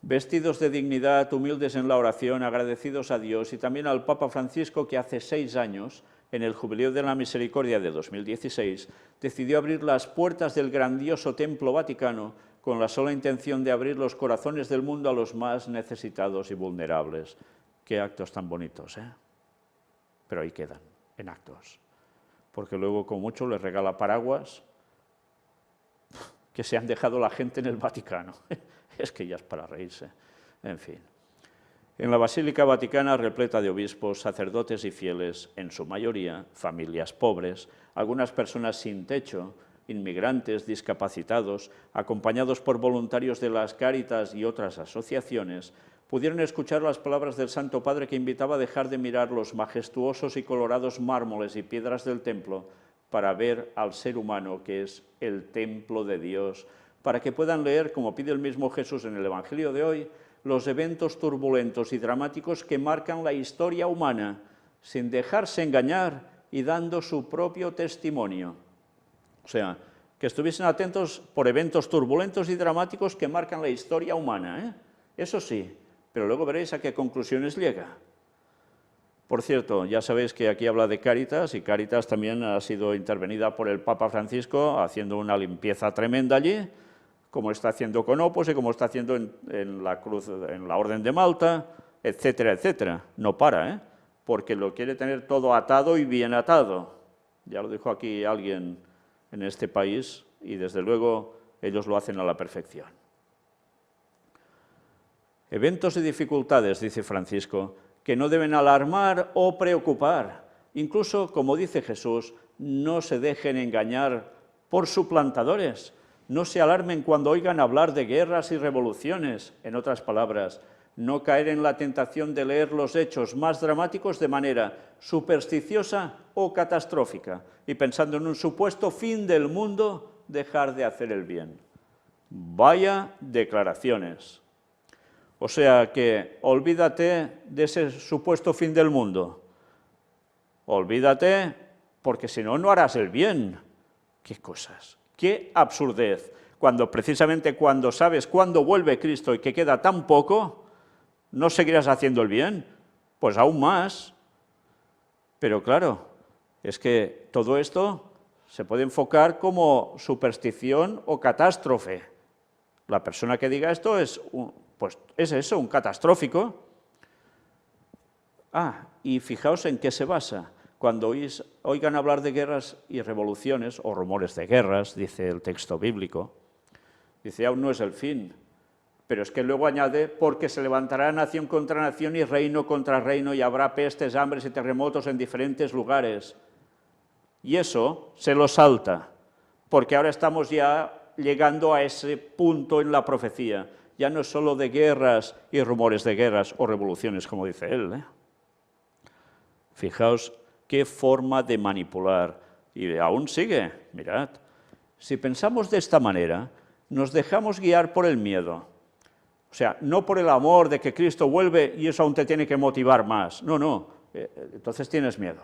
S1: Vestidos de dignidad, humildes en la oración, agradecidos a Dios y también al Papa Francisco, que hace 6 años, en el Jubileo de la Misericordia de 2016, decidió abrir las puertas del grandioso Templo Vaticano con la sola intención de abrir los corazones del mundo a los más necesitados y vulnerables. Qué actos tan bonitos, ¿eh? Pero ahí quedan, en actos. Porque luego, con mucho, les regala paraguas que se han dejado la gente en el Vaticano. Es que ya es para reírse. En fin. En la Basílica Vaticana, repleta de obispos, sacerdotes y fieles, en su mayoría familias pobres, algunas personas sin techo, inmigrantes, discapacitados, acompañados por voluntarios de las Cáritas y otras asociaciones, pudieron escuchar las palabras del Santo Padre que invitaba a dejar de mirar los majestuosos y colorados mármoles y piedras del templo para ver al ser humano, que es el templo de Dios, para que puedan leer, como pide el mismo Jesús en el Evangelio de hoy, los eventos turbulentos y dramáticos que marcan la historia humana, sin dejarse engañar y dando su propio testimonio. O sea, que estuviesen atentos por eventos turbulentos y dramáticos que marcan la historia humana, ¿eh? Eso sí, pero luego veréis a qué conclusiones llega. Por cierto, ya sabéis que aquí habla de Cáritas, y Cáritas también ha sido intervenida por el Papa Francisco, haciendo una limpieza tremenda allí, como está haciendo con Opus y como está haciendo en la Cruz, en la Orden de Malta, etcétera, etcétera. No para, ¿eh? Porque lo quiere tener todo atado y bien atado. Ya lo dijo aquí alguien en este país, y desde luego ellos lo hacen a la perfección. Eventos y dificultades, dice Francisco, que no deben alarmar o preocupar. Incluso, como dice Jesús, no se dejen engañar por suplantadores. No se alarmen cuando oigan hablar de guerras y revoluciones. En otras palabras, no caer en la tentación de leer los hechos más dramáticos de manera supersticiosa o catastrófica, y pensando en un supuesto fin del mundo, dejar de hacer el bien. Vaya declaraciones. O sea que olvídate de ese supuesto fin del mundo. Olvídate, porque si no, no harás el bien. ¡Qué cosas! ¡Qué absurdez! Precisamente cuando sabes cuándo vuelve Cristo y que queda tan poco, ¿no seguirás haciendo el bien? Pues aún más. Pero claro, es que todo esto se puede enfocar como superstición o catástrofe. La persona que diga esto es eso, un catastrófico. Y fijaos en qué se basa. Cuando oigan hablar de guerras y revoluciones, o rumores de guerras, dice el texto bíblico, dice, aún no es el fin, pero es que luego añade, porque se levantará nación contra nación y reino contra reino, y habrá pestes, hambres y terremotos en diferentes lugares. Y eso se lo salta, porque ahora estamos ya llegando a ese punto en la profecía. Ya no es solo de guerras y rumores de guerras o revoluciones, como dice él, ¿eh? Fijaos qué forma de manipular. Y aún sigue, mirad. Si pensamos de esta manera, nos dejamos guiar por el miedo. O sea, no por el amor de que Cristo vuelve y eso aún te tiene que motivar más. No, entonces tienes miedo.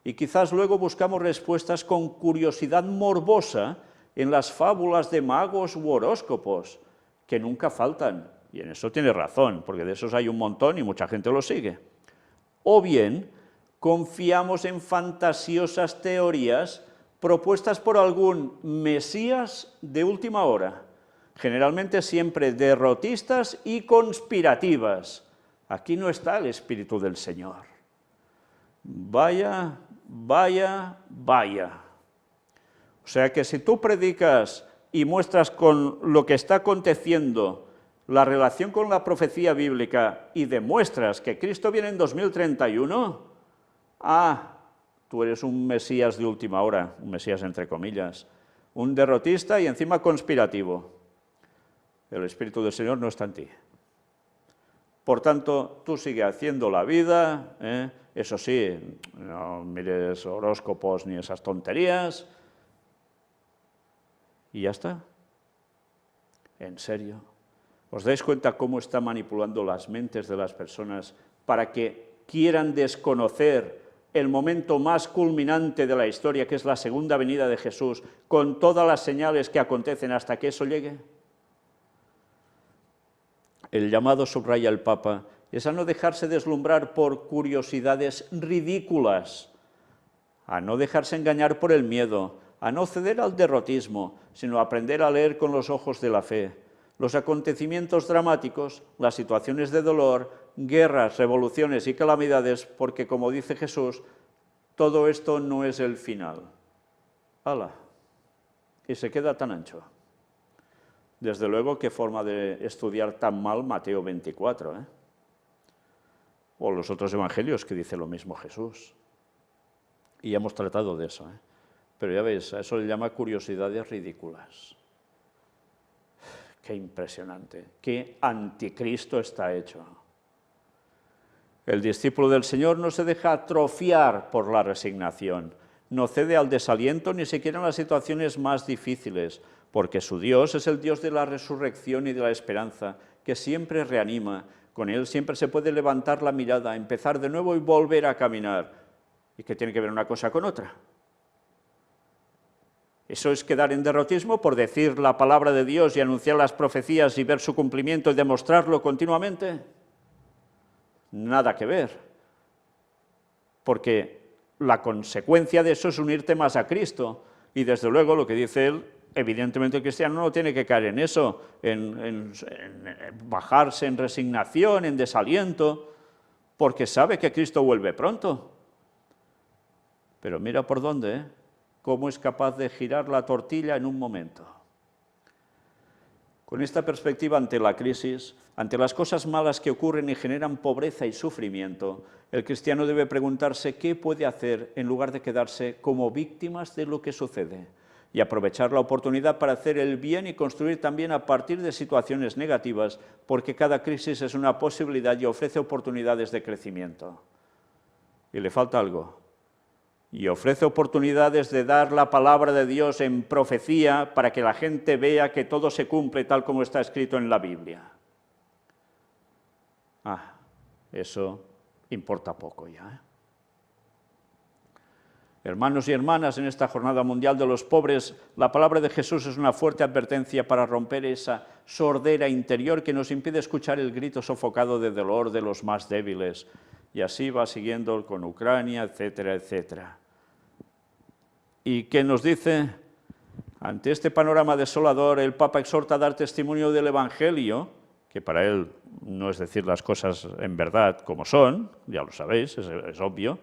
S1: Y quizás luego buscamos respuestas con curiosidad morbosa en las fábulas de magos u horóscopos, que nunca faltan. Y en eso tiene razón, porque de esos hay un montón y mucha gente los sigue. O bien, confiamos en fantasiosas teorías propuestas por algún mesías de última hora, generalmente siempre derrotistas y conspirativas. Aquí no está el Espíritu del Señor. Vaya. O sea que si tú predicas y muestras con lo que está aconteciendo la relación con la profecía bíblica y demuestras que Cristo viene en 2031, tú eres un mesías de última hora, un mesías entre comillas, un derrotista y encima conspirativo. El Espíritu del Señor no está en ti. Por tanto, tú sigue haciendo la vida, eso sí, no mires horóscopos ni esas tonterías, y ya está. ¿En serio? ¿Os dais cuenta cómo está manipulando las mentes de las personas para que quieran desconocer el momento más culminante de la historia, que es la segunda venida de Jesús, con todas las señales que acontecen hasta que eso llegue? El llamado, subraya el Papa, es a no dejarse deslumbrar por curiosidades ridículas, a no dejarse engañar por el miedo, a no ceder al derrotismo, sino a aprender a leer con los ojos de la fe los acontecimientos dramáticos, las situaciones de dolor, guerras, revoluciones y calamidades, porque, como dice Jesús, todo esto no es el final. ¡Hala! Y se queda tan ancho. Desde luego, qué forma de estudiar tan mal Mateo 24, ¿eh? O los otros evangelios que dice lo mismo Jesús. Y ya hemos tratado de eso, ¿eh? Pero ya veis, a eso le llama curiosidades ridículas. Qué impresionante, qué anticristo está hecho. El discípulo del Señor no se deja atrofiar por la resignación, no cede al desaliento ni siquiera en las situaciones más difíciles, porque su Dios es el Dios de la resurrección y de la esperanza, que siempre reanima. Con Él siempre se puede levantar la mirada, empezar de nuevo y volver a caminar. ¿Y qué tiene que ver una cosa con otra? ¿Eso es quedar en derrotismo por decir la palabra de Dios y anunciar las profecías y ver su cumplimiento y demostrarlo continuamente? Nada que ver. Porque la consecuencia de eso es unirte más a Cristo. Y desde luego lo que dice él, evidentemente el cristiano no tiene que caer en eso, en bajarse en resignación, en desaliento, porque sabe que Cristo vuelve pronto. Pero mira por dónde, ¿eh? Cómo es capaz de girar la tortilla en un momento. Con esta perspectiva ante la crisis, ante las cosas malas que ocurren y generan pobreza y sufrimiento, el cristiano debe preguntarse qué puede hacer en lugar de quedarse como víctimas de lo que sucede y aprovechar la oportunidad para hacer el bien y construir también a partir de situaciones negativas, porque cada crisis es una posibilidad y ofrece oportunidades de crecimiento. Y le falta algo. Y ofrece oportunidades de dar la palabra de Dios en profecía para que la gente vea que todo se cumple tal como está escrito en la Biblia. Eso importa poco ya, ¿eh? Hermanos y hermanas, en esta Jornada Mundial de los Pobres, la palabra de Jesús es una fuerte advertencia para romper esa sordera interior que nos impide escuchar el grito sofocado de dolor de los más débiles. Y así va siguiendo con Ucrania, etcétera, etcétera. ¿Y qué nos dice? Ante este panorama desolador, el Papa exhorta a dar testimonio del Evangelio, que para él no es decir las cosas en verdad como son, ya lo sabéis, es obvio,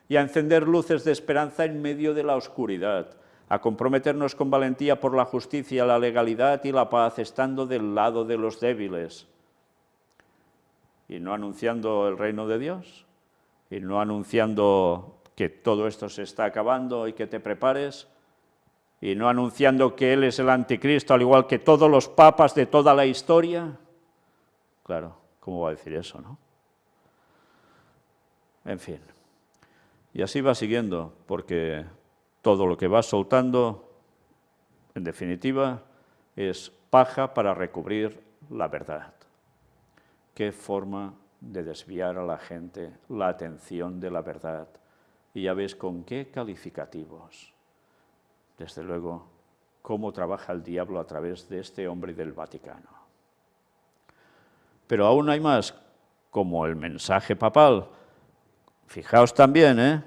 S1: y a encender luces de esperanza en medio de la oscuridad, a comprometernos con valentía por la justicia, la legalidad y la paz, estando del lado de los débiles, y no anunciando el reino de Dios, y no anunciando que todo esto se está acabando y que te prepares, y no anunciando que Él es el anticristo, al igual que todos los papas de toda la historia. Claro, ¿cómo va a decir eso, no? En fin, y así va siguiendo, porque todo lo que va soltando, en definitiva, es paja para recubrir la verdad. Qué forma de desviar a la gente la atención de la verdad. Y ya ves con qué calificativos. Desde luego, cómo trabaja el diablo a través de este hombre del Vaticano. Pero aún hay más, como el mensaje papal. Fijaos también, ¿eh?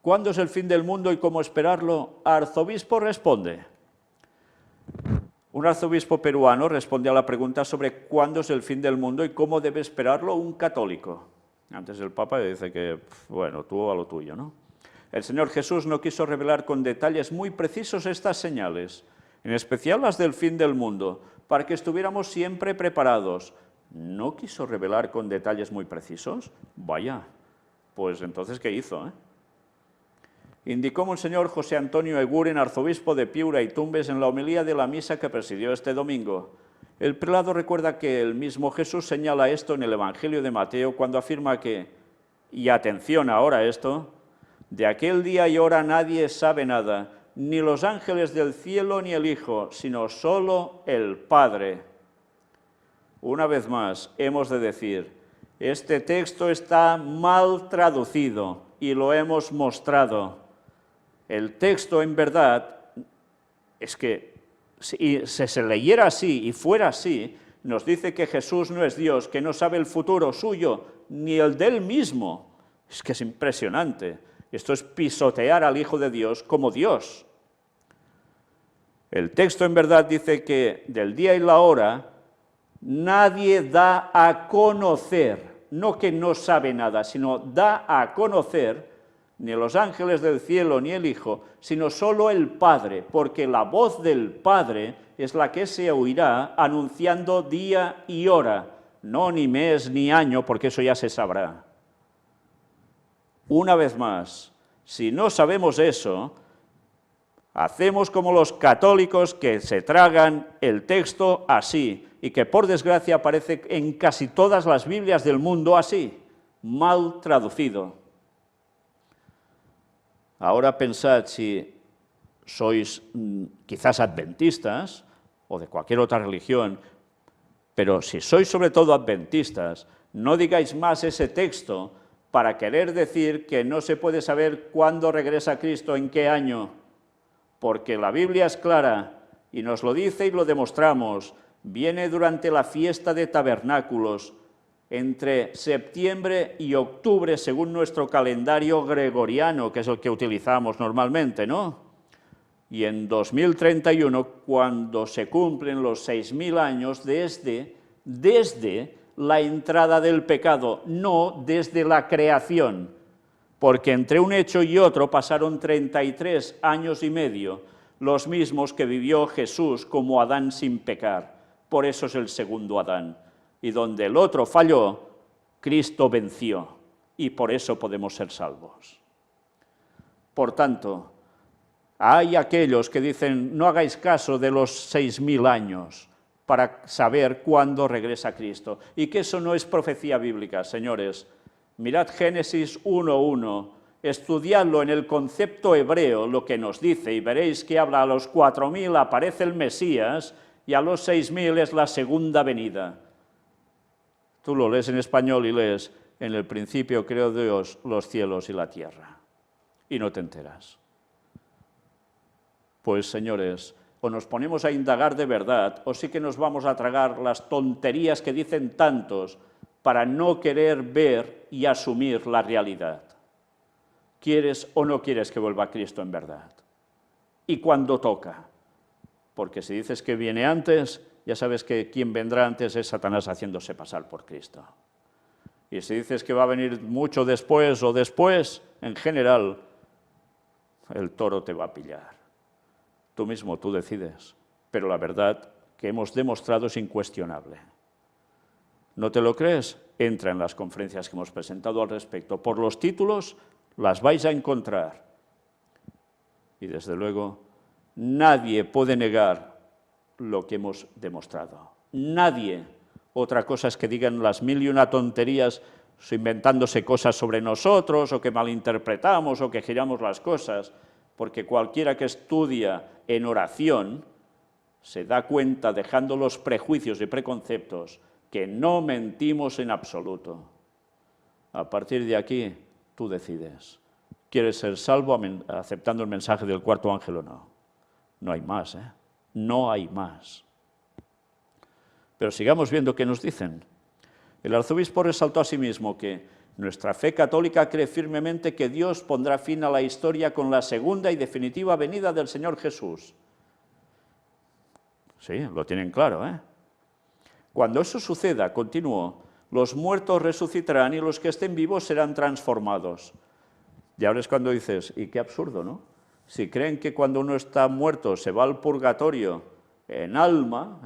S1: ¿Cuándo es el fin del mundo y cómo esperarlo? Arzobispo responde. Un arzobispo peruano responde a la pregunta sobre cuándo es el fin del mundo y cómo debe esperarlo un católico. Antes el Papa dice que, bueno, tú a lo tuyo, ¿no? El Señor Jesús no quiso revelar con detalles muy precisos estas señales, en especial las del fin del mundo, para que estuviéramos siempre preparados. ¿No quiso revelar con detalles muy precisos? Vaya, pues entonces, ¿qué hizo, Indicó Monseñor José Antonio Eguren, arzobispo de Piura y Tumbes, en la homilía de la misa que presidió este domingo. El prelado recuerda que el mismo Jesús señala esto en el Evangelio de Mateo cuando afirma que, y atención ahora a esto, de aquel día y hora nadie sabe nada, ni los ángeles del cielo ni el Hijo, sino solo el Padre. Una vez más, hemos de decir, este texto está mal traducido y lo hemos mostrado. El texto, en verdad, es que si se leyera así y fuera así, nos dice que Jesús no es Dios, que no sabe el futuro suyo, ni el de Él mismo. Es que es impresionante. Esto es pisotear al Hijo de Dios como Dios. El texto, en verdad, dice que del día y la hora nadie da a conocer, no que no sabe nada, sino da a conocer ni los ángeles del cielo ni el Hijo, sino solo el Padre, porque la voz del Padre es la que se oirá anunciando día y hora, no ni mes ni año, porque eso ya se sabrá. Una vez más, si no sabemos eso, hacemos como los católicos que se tragan el texto así, y que por desgracia aparece en casi todas las Biblias del mundo así, mal traducido. Ahora pensad si sois quizás adventistas, o de cualquier otra religión, pero si sois sobre todo adventistas, no digáis más ese texto para querer decir que no se puede saber cuándo regresa Cristo, en qué año, porque la Biblia es clara y nos lo dice y lo demostramos. Viene durante la fiesta de tabernáculos, entre septiembre y octubre, según nuestro calendario gregoriano, que es el que utilizamos normalmente, ¿no? Y en 2031, cuando se cumplen los 6000 años desde la entrada del pecado, no desde la creación, porque entre un hecho y otro pasaron 33 años y medio, los mismos que vivió Jesús como Adán sin pecar. Por eso es el segundo Adán. Y donde el otro falló, Cristo venció, y por eso podemos ser salvos. Por tanto, hay aquellos que dicen, no hagáis caso de los 6000 años para saber cuándo regresa Cristo, y que eso no es profecía bíblica, señores. Mirad Génesis 1:1, estudiadlo en el concepto hebreo, lo que nos dice, y veréis que habla a los 4000 aparece el Mesías, y a los 6000 es la segunda venida. Tú lo lees en español y lees, en el principio creó Dios los cielos y la tierra, y no te enteras. Pues, señores, o nos ponemos a indagar de verdad, o sí que nos vamos a tragar las tonterías que dicen tantos para no querer ver y asumir la realidad. ¿Quieres o no quieres que vuelva Cristo en verdad? ¿Y cuándo toca? Porque si dices que viene antes, ya sabes que quien vendrá antes es Satanás haciéndose pasar por Cristo. Y si dices que va a venir mucho después o después, en general, el toro te va a pillar. Tú mismo, tú decides. Pero la verdad que hemos demostrado es incuestionable. ¿No te lo crees? Entra en las conferencias que hemos presentado al respecto. Por los títulos las vais a encontrar. Y desde luego, nadie puede negar lo que hemos demostrado. Nadie. Otra cosa es que digan las 1001 tonterías inventándose cosas sobre nosotros, o que malinterpretamos, o que giramos las cosas, porque cualquiera que estudia en oración se da cuenta, dejando los prejuicios y preconceptos, que no mentimos en absoluto. A partir de aquí, tú decides. ¿Quieres ser salvo aceptando el mensaje del cuarto ángel o no? No hay más, ¿eh? No hay más. Pero sigamos viendo qué nos dicen. El arzobispo resaltó asimismo que nuestra fe católica cree firmemente que Dios pondrá fin a la historia con la segunda y definitiva venida del Señor Jesús. Sí, lo tienen claro, ¿eh? Cuando eso suceda, continuó, los muertos resucitarán y los que estén vivos serán transformados. Y ahora es cuando dices, y qué absurdo, ¿no? Si creen que cuando uno está muerto se va al purgatorio en alma,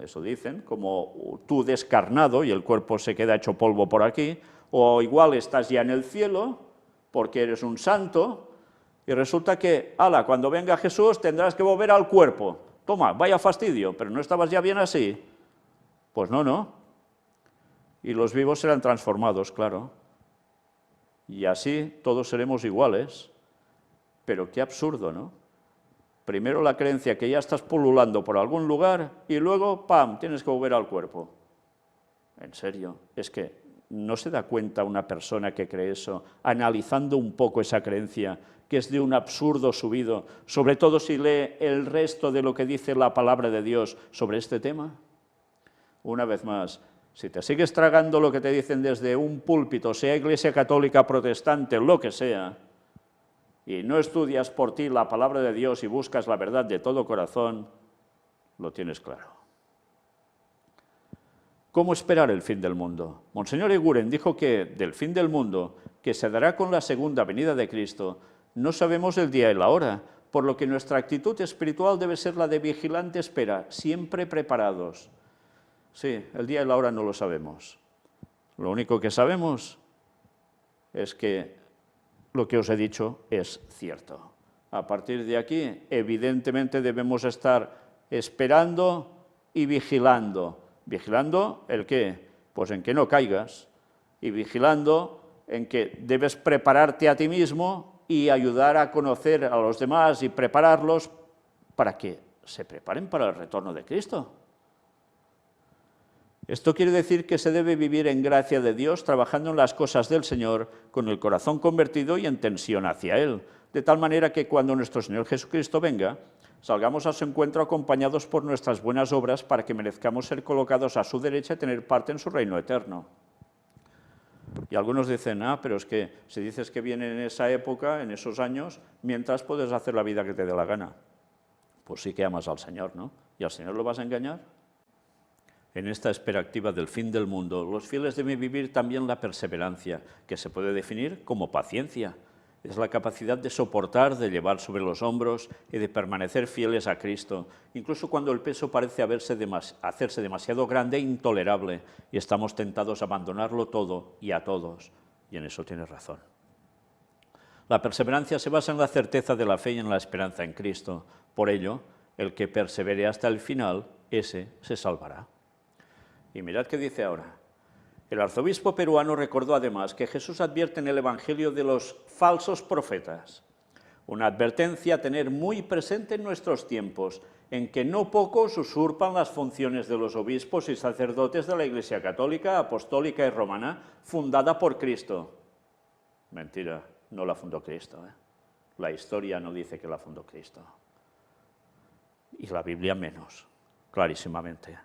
S1: eso dicen, como tú descarnado y el cuerpo se queda hecho polvo por aquí, o igual estás ya en el cielo porque eres un santo y resulta que, ala, cuando venga Jesús tendrás que volver al cuerpo. Toma, vaya fastidio, pero ¿no estabas ya bien así? Pues no. Y los vivos serán transformados, claro. Y así todos seremos iguales. Pero qué absurdo, ¿no? Primero la creencia que ya estás pululando por algún lugar y luego, ¡pam!, tienes que volver al cuerpo. En serio, es que no se da cuenta una persona que cree eso, analizando un poco esa creencia, que es de un absurdo subido, sobre todo si lee el resto de lo que dice la palabra de Dios sobre este tema. Una vez más, si te sigues tragando lo que te dicen desde un púlpito, sea iglesia católica, protestante, lo que sea, y no estudias por ti la palabra de Dios y buscas la verdad de todo corazón, lo tienes claro. ¿Cómo esperar el fin del mundo? Monseñor Eguren dijo que del fin del mundo, que se dará con la segunda venida de Cristo, no sabemos el día y la hora, por lo que nuestra actitud espiritual debe ser la de vigilante espera, siempre preparados. Sí, el día y la hora no lo sabemos. Lo único que sabemos es que lo que os he dicho es cierto. A partir de aquí, evidentemente debemos estar esperando y vigilando. ¿Vigilando el qué? Pues en que no caigas. Y vigilando en que debes prepararte a ti mismo y ayudar a conocer a los demás y prepararlos para que se preparen para el retorno de Cristo. Esto quiere decir que se debe vivir en gracia de Dios, trabajando en las cosas del Señor, con el corazón convertido y en tensión hacia Él, de tal manera que cuando nuestro Señor Jesucristo venga, salgamos a su encuentro acompañados por nuestras buenas obras para que merezcamos ser colocados a su derecha y tener parte en su reino eterno. Y algunos dicen, pero es que si dices que viene en esa época, en esos años, mientras puedes hacer la vida que te dé la gana. Pues sí que amas al Señor, ¿no? ¿Y al Señor lo vas a engañar? En esta espera activa del fin del mundo, los fieles deben vivir también la perseverancia, que se puede definir como paciencia. Es la capacidad de soportar, de llevar sobre los hombros y de permanecer fieles a Cristo, incluso cuando el peso parece hacerse demasiado grande e intolerable y estamos tentados a abandonarlo todo y a todos. Y en eso tienes razón. La perseverancia se basa en la certeza de la fe y en la esperanza en Cristo. Por ello, el que persevere hasta el final, ese se salvará. Y mirad qué dice ahora. El arzobispo peruano recordó además que Jesús advierte en el Evangelio de los falsos profetas, una advertencia a tener muy presente en nuestros tiempos, en que no pocos usurpan las funciones de los obispos y sacerdotes de la Iglesia católica, apostólica y romana, fundada por Cristo. Mentira, no la fundó Cristo. La historia no dice que la fundó Cristo. Y la Biblia menos, clarísimamente.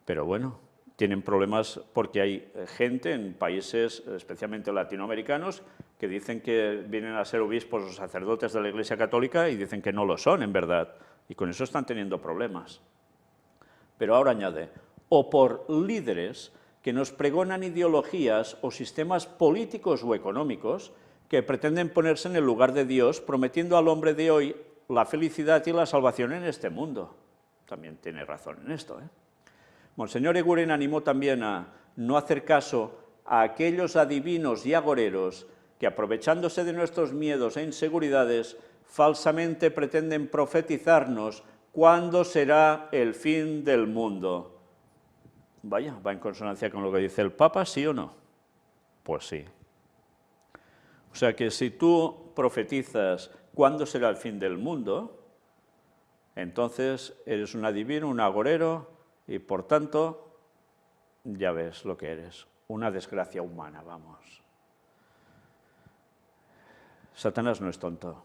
S1: Pero bueno, tienen problemas porque hay gente en países, especialmente latinoamericanos, que dicen que vienen a ser obispos o sacerdotes de la Iglesia Católica y dicen que no lo son, en verdad. Y con eso están teniendo problemas. Pero ahora añade, o por líderes que nos pregonan ideologías o sistemas políticos o económicos que pretenden ponerse en el lugar de Dios, prometiendo al hombre de hoy la felicidad y la salvación en este mundo. También tiene razón en esto, Monseñor Eguren animó también a no hacer caso a aquellos adivinos y agoreros que, aprovechándose de nuestros miedos e inseguridades, falsamente pretenden profetizarnos cuándo será el fin del mundo. Vaya, ¿va en consonancia con lo que dice el Papa, sí o no? Pues sí. O sea que si tú profetizas cuándo será el fin del mundo, entonces eres un adivino, un agorero, y por tanto, ya ves lo que eres, una desgracia humana, vamos. Satanás no es tonto.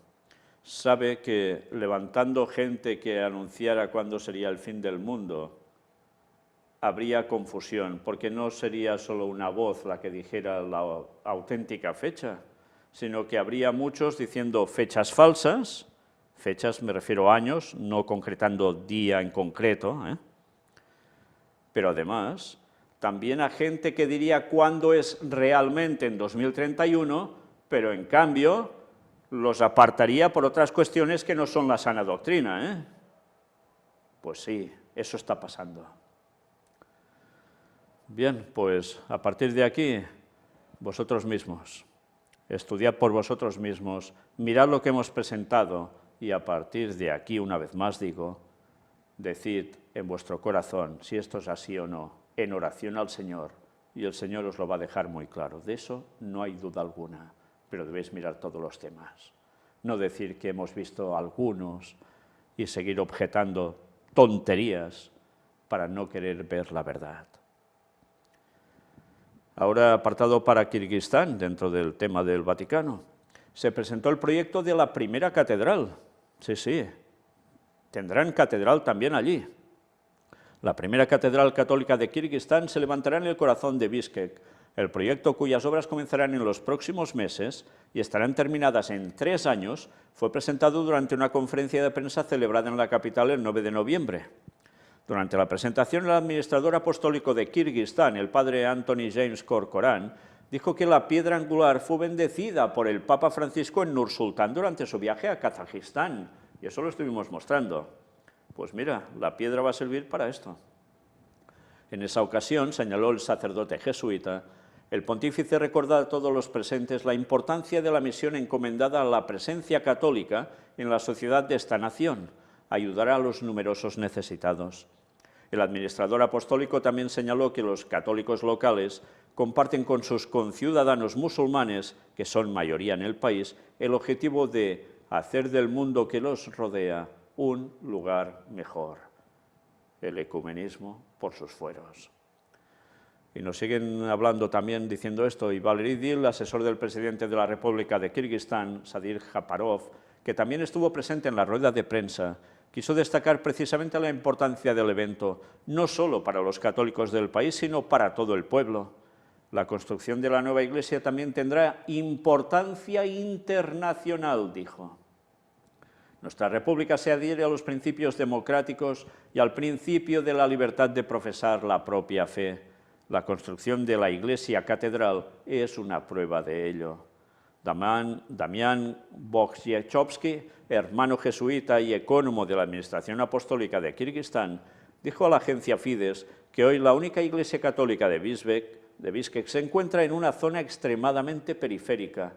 S1: Sabe que levantando gente que anunciara cuándo sería el fin del mundo, habría confusión, porque no sería solo una voz la que dijera la auténtica fecha, sino que habría muchos diciendo fechas falsas, fechas me refiero a años, no concretando día en concreto, pero además, también a gente que diría cuándo es realmente en 2031, pero en cambio los apartaría por otras cuestiones que no son la sana doctrina, Pues sí, eso está pasando. Bien, pues a partir de aquí, vosotros mismos, estudiad por vosotros mismos, mirad lo que hemos presentado y a partir de aquí, una vez más digo, decid en vuestro corazón si esto es así o no, en oración al Señor, y el Señor os lo va a dejar muy claro. De eso no hay duda alguna, pero debéis mirar todos los temas. No decir que hemos visto algunos y seguir objetando tonterías para no querer ver la verdad. Ahora apartado para Kirguistán, dentro del tema del Vaticano. Se presentó el proyecto de la primera catedral. Sí, tendrán catedral también allí. La primera catedral católica de Kirguistán se levantará en el corazón de Bishkek. El proyecto, cuyas obras comenzarán en los próximos meses y estarán terminadas en 3 años, fue presentado durante una conferencia de prensa celebrada en la capital el 9 de noviembre. Durante la presentación, el administrador apostólico de Kirguistán, el padre Anthony James Corcoran, dijo que la piedra angular fue bendecida por el Papa Francisco en Nur-Sultán durante su viaje a Kazajistán. Y eso lo estuvimos mostrando. Pues mira, la piedra va a servir para esto. En esa ocasión, señaló el sacerdote jesuita, el pontífice recordó a todos los presentes la importancia de la misión encomendada a la presencia católica en la sociedad de esta nación, ayudar a los numerosos necesitados. El administrador apostólico también señaló que los católicos locales comparten con sus conciudadanos musulmanes, que son mayoría en el país, el objetivo de hacer del mundo que los rodea un lugar mejor. El ecumenismo por sus fueros. Y nos siguen hablando también diciendo esto, y Valery Dil, asesor del presidente de la República de Kirguistán, Sadir Japarov, que también estuvo presente en la rueda de prensa, quiso destacar precisamente la importancia del evento, no solo para los católicos del país, sino para todo el pueblo. La construcción de la nueva iglesia también tendrá importancia internacional, dijo. Nuestra república se adhiere a los principios democráticos y al principio de la libertad de profesar la propia fe. La construcción de la iglesia catedral es una prueba de ello. Damián Bogsiechowski, hermano jesuita y ecónomo de la Administración Apostólica de Kirguistán, dijo a la agencia Fides que hoy la única iglesia católica de Bishkek se encuentra en una zona extremadamente periférica.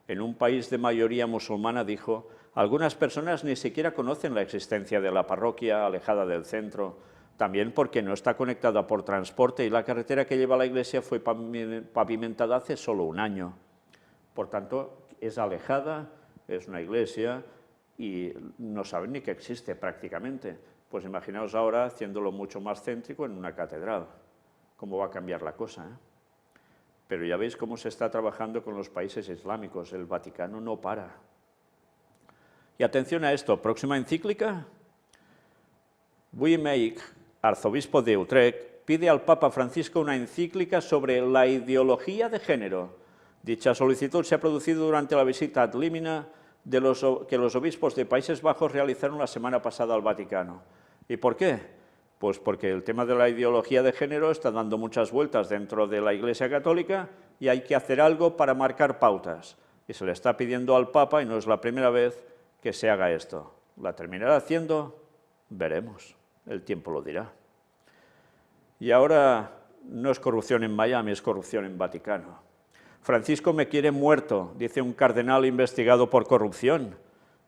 S1: En un país de mayoría musulmana, dijo, algunas personas ni siquiera conocen la existencia de la parroquia alejada del centro, también porque no está conectada por transporte y la carretera que lleva a la iglesia fue pavimentada hace solo un año. Por tanto, es alejada, es una iglesia y no saben ni que existe prácticamente. Pues imaginaos ahora haciéndolo mucho más céntrico en una catedral. ¿Cómo va a cambiar la cosa? Pero ya veis cómo se está trabajando con los países islámicos. El Vaticano no para. Y atención a esto, próxima encíclica. Wojciech, arzobispo de Utrecht, pide al Papa Francisco una encíclica sobre la ideología de género. Dicha solicitud se ha producido durante la visita ad limina que los obispos de Países Bajos realizaron la semana pasada al Vaticano. ¿Y por qué? Pues porque el tema de la ideología de género está dando muchas vueltas dentro de la Iglesia Católica y hay que hacer algo para marcar pautas. Y se le está pidiendo al Papa, y no es la primera vez, que se haga esto. ¿La terminará haciendo? Veremos. El tiempo lo dirá. Y ahora no es corrupción en Miami, es corrupción en Vaticano. Francisco me quiere muerto, dice un cardenal investigado por corrupción.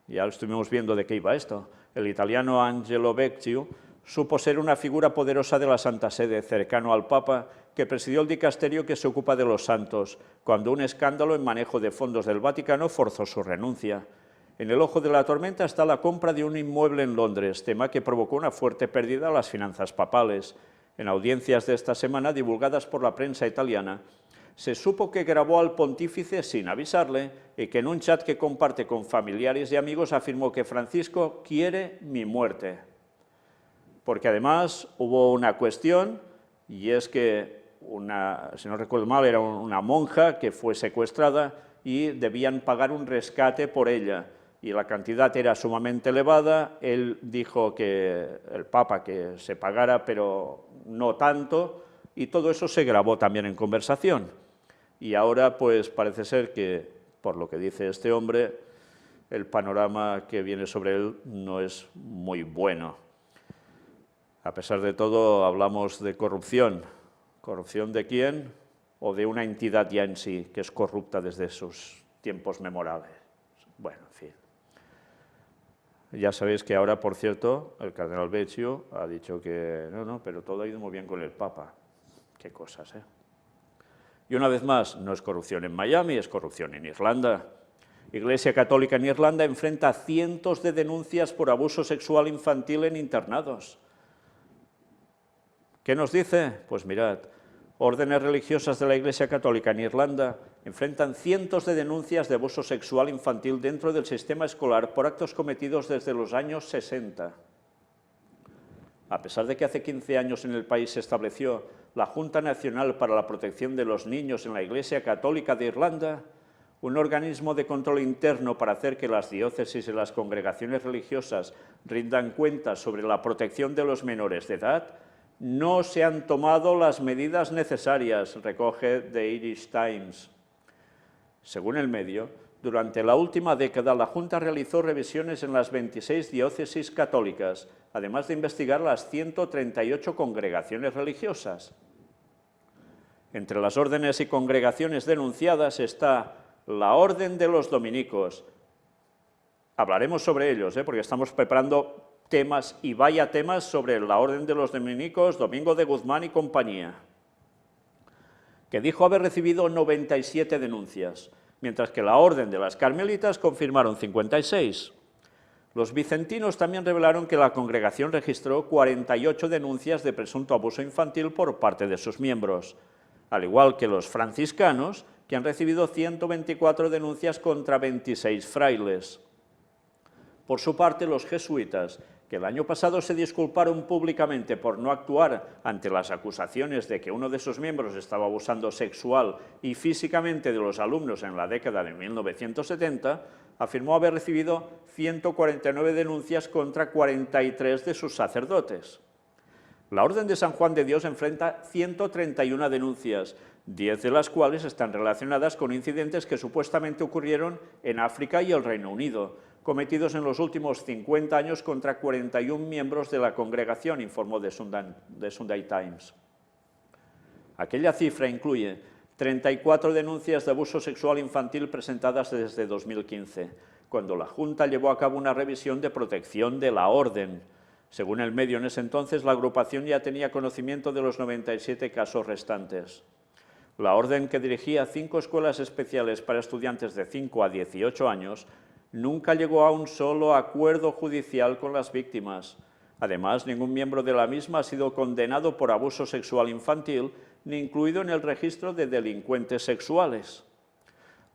S1: Ya lo estuvimos viendo de qué iba esto. El italiano Angelo Becciu supo ser una figura poderosa de la Santa Sede, cercano al Papa, que presidió el dicasterio que se ocupa de los santos, cuando un escándalo en manejo de fondos del Vaticano forzó su renuncia. En el ojo de la tormenta está la compra de un inmueble en Londres, tema que provocó una fuerte pérdida a las finanzas papales. En audiencias de esta semana, divulgadas por la prensa italiana, se supo que grabó al pontífice sin avisarle y que en un chat que comparte con familiares y amigos afirmó que Francisco quiere mi muerte. Porque además hubo una cuestión, y es que, si no recuerdo mal, era una monja que fue secuestrada y debían pagar un rescate por ella. Y la cantidad era sumamente elevada, él dijo que el Papa que se pagara, pero no tanto, y todo eso se grabó también en conversación. Y ahora, pues, parece ser que, por lo que dice este hombre, el panorama que viene sobre él no es muy bueno. A pesar de todo, hablamos de corrupción. ¿Corrupción de quién? O de una entidad ya en sí, que es corrupta desde sus tiempos memorables. Bueno, en fin. Ya sabéis que ahora, por cierto, el cardenal Becciu ha dicho que no, pero todo ha ido muy bien con el Papa. Qué cosas, ¿eh? Y una vez más, no es corrupción en Miami, es corrupción en Irlanda. Iglesia Católica en Irlanda enfrenta cientos de denuncias por abuso sexual infantil en internados. ¿Qué nos dice? Pues mirad, órdenes religiosas de la Iglesia Católica en Irlanda enfrentan cientos de denuncias de abuso sexual infantil dentro del sistema escolar por actos cometidos desde los años 60. A pesar de que hace 15 años en el país se estableció la Junta Nacional para la Protección de los Niños en la Iglesia Católica de Irlanda, un organismo de control interno para hacer que las diócesis y las congregaciones religiosas rindan cuentas sobre la protección de los menores de edad, no se han tomado las medidas necesarias, recoge The Irish Times. Según el medio, durante la última década la Junta realizó revisiones en las 26 diócesis católicas, además de investigar las 138 congregaciones religiosas. Entre las órdenes y congregaciones denunciadas está la Orden de los Dominicos. Hablaremos sobre ellos, porque estamos preparando temas, y vaya temas, sobre la Orden de los Dominicos, Domingo de Guzmán y compañía, que dijo haber recibido 97 denuncias, mientras que la Orden de las Carmelitas confirmaron 56. Los vicentinos también revelaron que la congregación registró 48 denuncias de presunto abuso infantil por parte de sus miembros, al igual que los franciscanos, que han recibido 124 denuncias contra 26 frailes. Por su parte, los jesuitas, que el año pasado se disculparon públicamente por no actuar ante las acusaciones de que uno de sus miembros estaba abusando sexual y físicamente de los alumnos en la década de 1970, afirmó haber recibido 149 denuncias contra 43 de sus sacerdotes. La Orden de San Juan de Dios enfrenta 131 denuncias, 10 de las cuales están relacionadas con incidentes que supuestamente ocurrieron en África y el Reino Unido, cometidos en los últimos 50 años contra 41 miembros de la congregación, informó The Sunday Times. Aquella cifra incluye 34 denuncias de abuso sexual infantil presentadas desde 2015, cuando la Junta llevó a cabo una revisión de protección de la Orden. Según el medio, en ese entonces la agrupación ya tenía conocimiento de los 97 casos restantes. La Orden, que dirigía 5 escuelas especiales para estudiantes de 5 a 18 años, nunca llegó a un solo acuerdo judicial con las víctimas. Además, ningún miembro de la misma ha sido condenado por abuso sexual infantil ni incluido en el registro de delincuentes sexuales.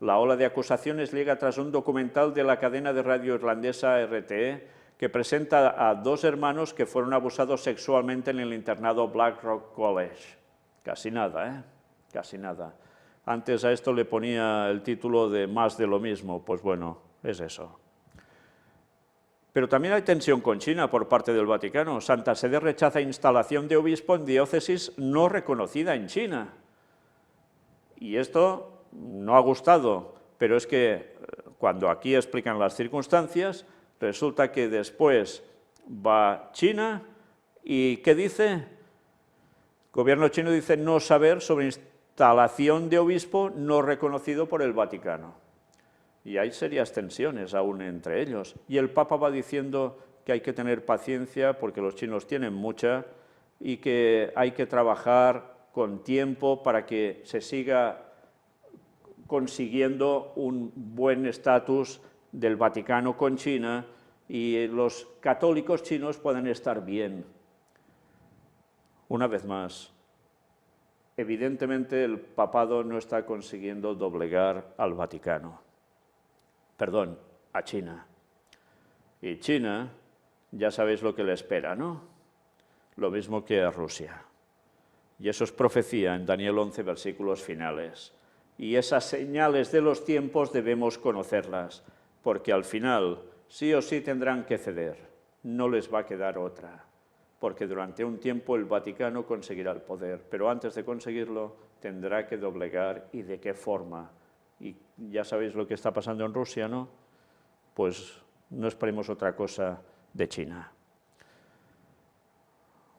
S1: La ola de acusaciones llega tras un documental de la cadena de radio irlandesa RTE que presenta a 2 hermanos que fueron abusados sexualmente en el internado Blackrock College. Casi nada, ¿eh? Casi nada. Antes a esto le ponía el título de Más de lo mismo, pues bueno, es eso. Pero también hay tensión con China por parte del Vaticano. Santa Sede rechaza instalación de obispo en diócesis no reconocida en China. Y esto no ha gustado, pero es que cuando aquí explican las circunstancias, resulta que después va China y ¿qué dice? El gobierno chino dice no saber sobre instalación de obispo no reconocido por el Vaticano. Y hay serias tensiones aún entre ellos. Y el Papa va diciendo que hay que tener paciencia porque los chinos tienen mucha y que hay que trabajar con tiempo para que se siga consiguiendo un buen estatus del Vaticano con China y los católicos chinos puedan estar bien. Una vez más, evidentemente el papado no está consiguiendo doblegar al Vaticano. Perdón, a China. Y China, ya sabéis lo que le espera, ¿no? Lo mismo que a Rusia. Y eso es profecía en Daniel 11, versículos finales. Y esas señales de los tiempos debemos conocerlas, porque al final sí o sí tendrán que ceder. No les va a quedar otra, porque durante un tiempo el Vaticano conseguirá el poder, pero antes de conseguirlo tendrá que doblegar. ¿Y de qué forma? Y ya sabéis lo que está pasando en Rusia, ¿no? Pues no esperemos otra cosa de China.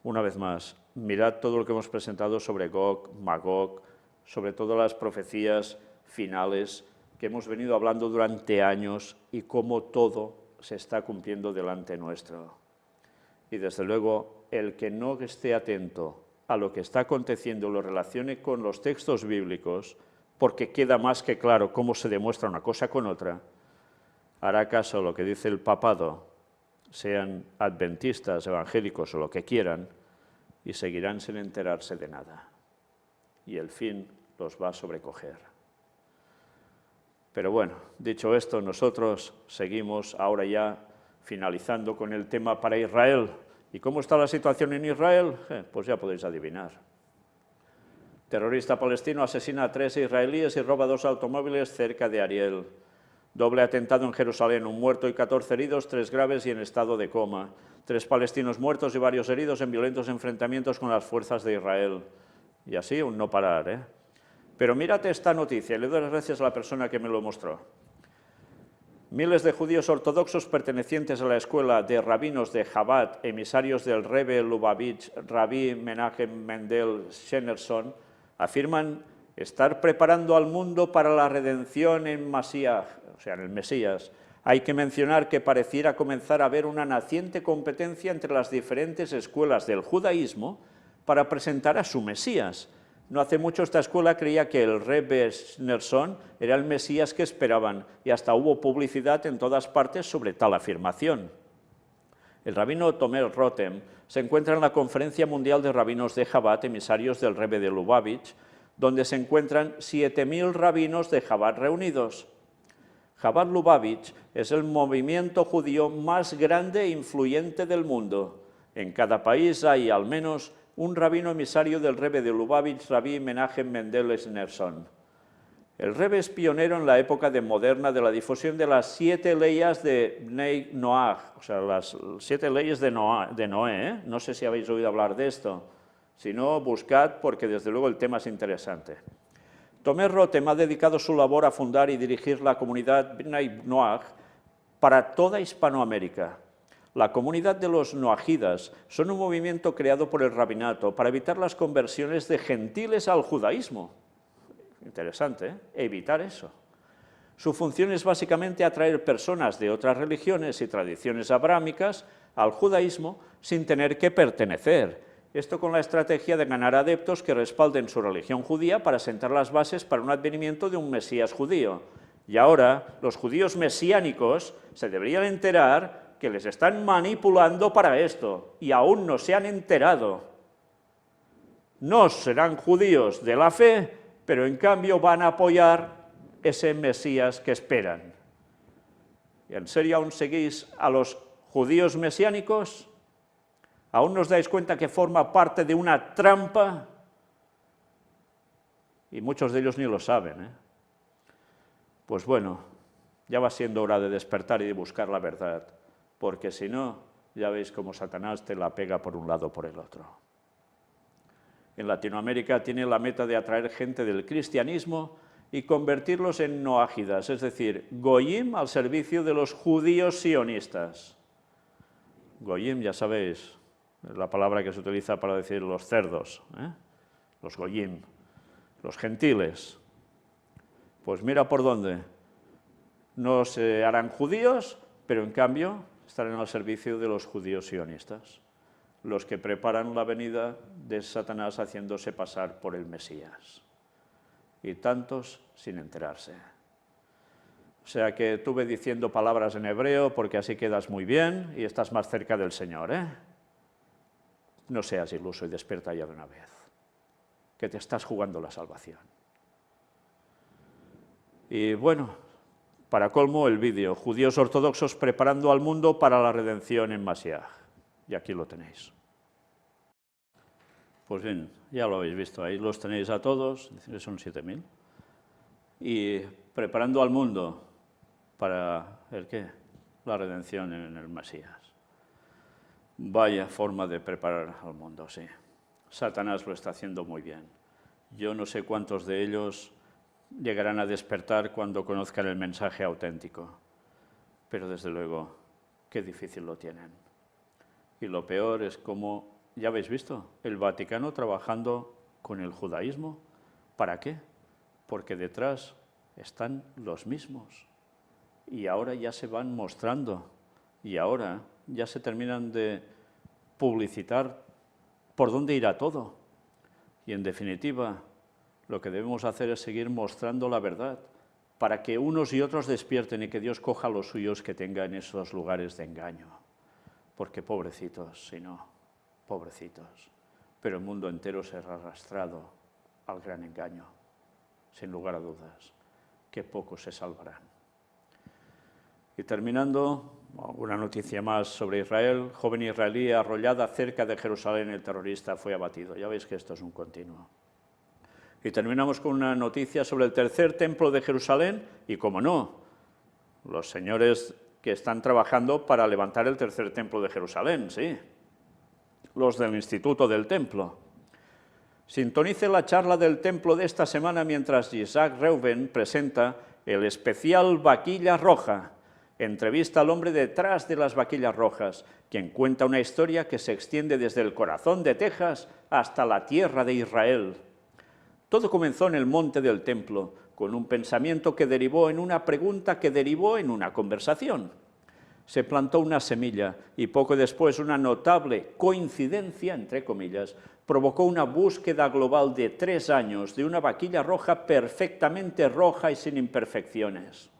S1: Una vez más, mirad todo lo que hemos presentado sobre Gog, Magog, sobre todas las profecías finales que hemos venido hablando durante años y cómo todo se está cumpliendo delante nuestro. Y desde luego, el que no esté atento a lo que está aconteciendo, lo relacione con los textos bíblicos, porque queda más que claro cómo se demuestra una cosa con otra, hará caso a lo que dice el papado, sean adventistas, evangélicos o lo que quieran, y seguirán sin enterarse de nada. Y el fin los va a sobrecoger. Pero bueno, dicho esto, nosotros seguimos ahora ya finalizando con el tema para Israel. ¿Y cómo está la situación en Israel? Pues ya podéis adivinar. Terrorista palestino asesina a 3 israelíes y roba 2 automóviles cerca de Ariel. Doble atentado en Jerusalén, 1 muerto y 14 heridos, 3 graves y en estado de coma. 3 palestinos muertos y varios heridos en violentos enfrentamientos con las fuerzas de Israel. Y así un no parar, ¿eh? Pero mírate esta noticia, y le doy las gracias a la persona que me lo mostró. Miles de judíos ortodoxos pertenecientes a la escuela de rabinos de Chabad, emisarios del Rebbe Lubavitch, Rabbi Menachem Mendel Schneerson, afirman estar preparando al mundo para la redención en Mashiach, o sea, en el Mesías. Hay que mencionar que pareciera comenzar a haber una naciente competencia entre las diferentes escuelas del judaísmo para presentar a su Mesías, No hace mucho esta escuela creía que el Rebbe Schneerson era el Mesías que esperaban y hasta hubo publicidad en todas partes sobre tal afirmación. El rabino Tomer Rotem se encuentra en la Conferencia Mundial de Rabinos de Chabad, emisarios del Rebbe de Lubavitch, donde se encuentran 7.000 rabinos de Chabad reunidos. Chabad Lubavitch es el movimiento judío más grande e influyente del mundo. En cada país hay al menos un rabino emisario del Rebbe de Lubavitch, Rabbi Menachem Mendel Schneerson. El Rebbe es pionero en la época moderna de la difusión de las 7 leyes de Bnei Noach, o sea, las 7 leyes de Noé, ¿eh? No sé si habéis oído hablar de esto. Si no, buscad, porque desde luego el tema es interesante. Tomer Rotem ha dedicado su labor a fundar y dirigir la comunidad Bnei Noach para toda Hispanoamérica. La comunidad de los noajidas son un movimiento creado por el rabinato para evitar las conversiones de gentiles al judaísmo. Interesante, ¿eh? Evitar eso. Su función es básicamente atraer personas de otras religiones y tradiciones abrámicas al judaísmo sin tener que pertenecer. Esto con la estrategia de ganar adeptos que respalden su religión judía para sentar las bases para un advenimiento de un Mesías judío. Y ahora los judíos mesiánicos se deberían enterar que les están manipulando para esto, y aún no se han enterado. No serán judíos de la fe, pero en cambio van a apoyar ese Mesías que esperan. ¿Y en serio aún seguís a los judíos mesiánicos? ¿Aún nos dais cuenta que forma parte de una trampa? Y muchos de ellos ni lo saben, ¿eh? Pues bueno, ya va siendo hora de despertar y de buscar la verdad, porque si no, ya veis cómo Satanás te la pega por un lado o por el otro. En Latinoamérica tiene la meta de atraer gente del cristianismo y convertirlos en noágidas, es decir, goyim al servicio de los judíos sionistas. Goyim, ya sabéis, es la palabra que se utiliza para decir los cerdos, ¿eh? Los goyim, los gentiles. Pues mira por dónde. No se harán judíos, pero en cambio estarán al servicio de los judíos sionistas, los que preparan la venida de Satanás haciéndose pasar por el Mesías. Y tantos sin enterarse. O sea que estuve diciendo palabras en hebreo porque así quedas muy bien y estás más cerca del Señor, ¿eh? No seas iluso y despierta ya de una vez, que te estás jugando la salvación. Y bueno, para colmo, el vídeo, judíos ortodoxos preparando al mundo para la redención en Mashiach. Y aquí lo tenéis. Pues bien, ya lo habéis visto, ahí los tenéis a todos, son 7.000. Y preparando al mundo para, ¿el qué? La redención en el Mesías. Vaya forma de preparar al mundo, sí. Satanás lo está haciendo muy bien. Yo no sé cuántos de ellos llegarán a despertar cuando conozcan el mensaje auténtico. Pero desde luego, qué difícil lo tienen. Y lo peor es como, ya habéis visto, el Vaticano trabajando con el judaísmo. ¿Para qué? Porque detrás están los mismos. Y ahora ya se van mostrando. Y ahora ya se terminan de publicitar por dónde irá todo. Y en definitiva, lo que debemos hacer es seguir mostrando la verdad para que unos y otros despierten y que Dios coja a los suyos que tenga en esos lugares de engaño. Porque pobrecitos, si no, pobrecitos. Pero el mundo entero será arrastrado al gran engaño, sin lugar a dudas, que pocos se salvarán. Y terminando, una noticia más sobre Israel. Joven israelí arrollada cerca de Jerusalén, el terrorista fue abatido. Ya veis que esto es un continuo. Y terminamos con una noticia sobre el tercer templo de Jerusalén y, como no, los señores que están trabajando para levantar el tercer templo de Jerusalén, sí, los del Instituto del Templo. Sintonice la charla del templo de esta semana mientras Isaac Reuben presenta el especial Vaquilla Roja. Entrevista al hombre detrás de las vaquillas rojas, quien cuenta una historia que se extiende desde el corazón de Texas hasta la tierra de Israel. Todo comenzó en el monte del templo, con un pensamiento que derivó en una pregunta que derivó en una conversación. Se plantó una semilla y poco después una notable coincidencia, entre comillas, provocó una búsqueda global de 3 años de una vaquilla roja perfectamente roja y sin imperfecciones.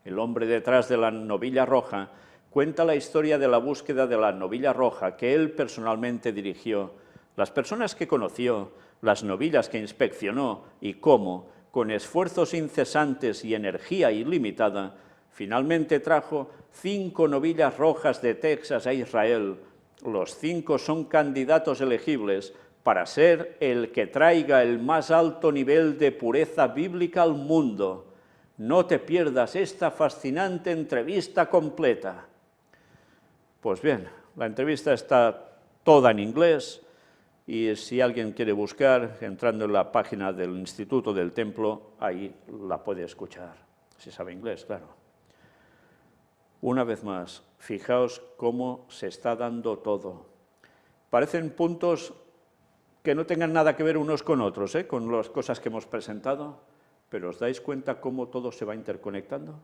S1: El hombre detrás de la novilla roja cuenta la historia de la búsqueda de la novilla roja que él personalmente dirigió, las personas que conoció, las novillas que inspeccionó y cómo, con esfuerzos incesantes y energía ilimitada, finalmente trajo 5 novillas rojas de Texas a Israel. Los 5 son candidatos elegibles para ser el que traiga el más alto nivel de pureza bíblica al mundo. No te pierdas esta fascinante entrevista completa. Pues bien, la entrevista está toda en inglés y si alguien quiere buscar, entrando en la página del Instituto del Templo, ahí la puede escuchar, si sabe inglés, claro. Una vez más, fijaos cómo se está dando todo. Parecen puntos que no tengan nada que ver unos con otros, con las cosas que hemos presentado, pero ¿os dais cuenta cómo todo se va interconectando?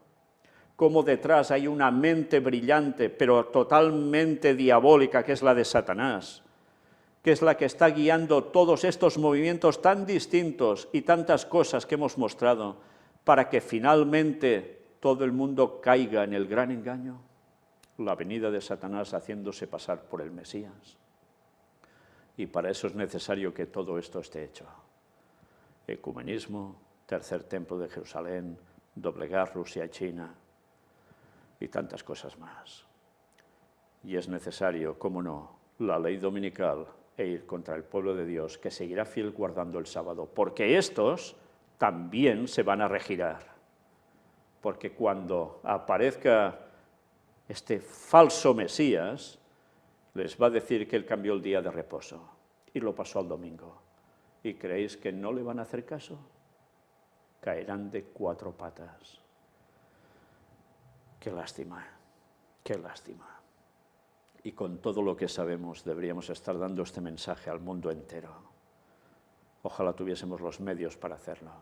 S1: Cómo detrás hay una mente brillante, pero totalmente diabólica, que es la de Satanás, que es la que está guiando todos estos movimientos tan distintos y tantas cosas que hemos mostrado, para que finalmente todo el mundo caiga en el gran engaño, la venida de Satanás haciéndose pasar por el Mesías. Y para eso es necesario que todo esto esté hecho. Ecumenismo, tercer templo de Jerusalén, doblegar Rusia y China, y tantas cosas más. Y es necesario, cómo no, la ley dominical e ir contra el pueblo de Dios, que seguirá fiel guardando el sábado, porque estos también se van a regirar. Porque cuando aparezca este falso Mesías, les va a decir que él cambió el día de reposo y lo pasó al domingo. ¿Y creéis que no le van a hacer caso? Caerán de 4 patas. Qué lástima, qué lástima. Y con todo lo que sabemos deberíamos estar dando este mensaje al mundo entero. Ojalá tuviésemos los medios para hacerlo.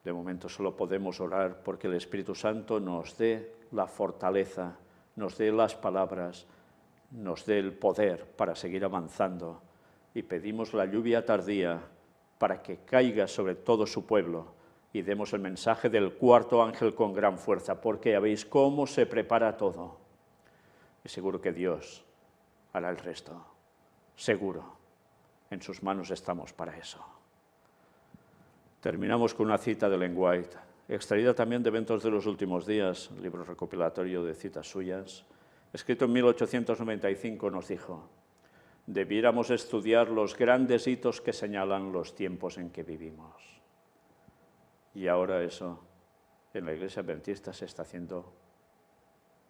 S1: De momento solo podemos orar porque el Espíritu Santo nos dé la fortaleza, nos dé las palabras, nos dé el poder para seguir avanzando. Y pedimos la lluvia tardía para que caiga sobre todo su pueblo y demos el mensaje del 4.º ángel con gran fuerza, porque ya veis cómo se prepara todo. Y seguro que Dios hará el resto. Seguro. En sus manos estamos para eso. Terminamos con una cita de Ellen White, extraída también de Eventos de los Últimos Días, libro recopilatorio de citas suyas. Escrito en 1895, nos dijo: debiéramos estudiar los grandes hitos que señalan los tiempos en que vivimos. Y ahora eso, en la Iglesia Adventista, se está haciendo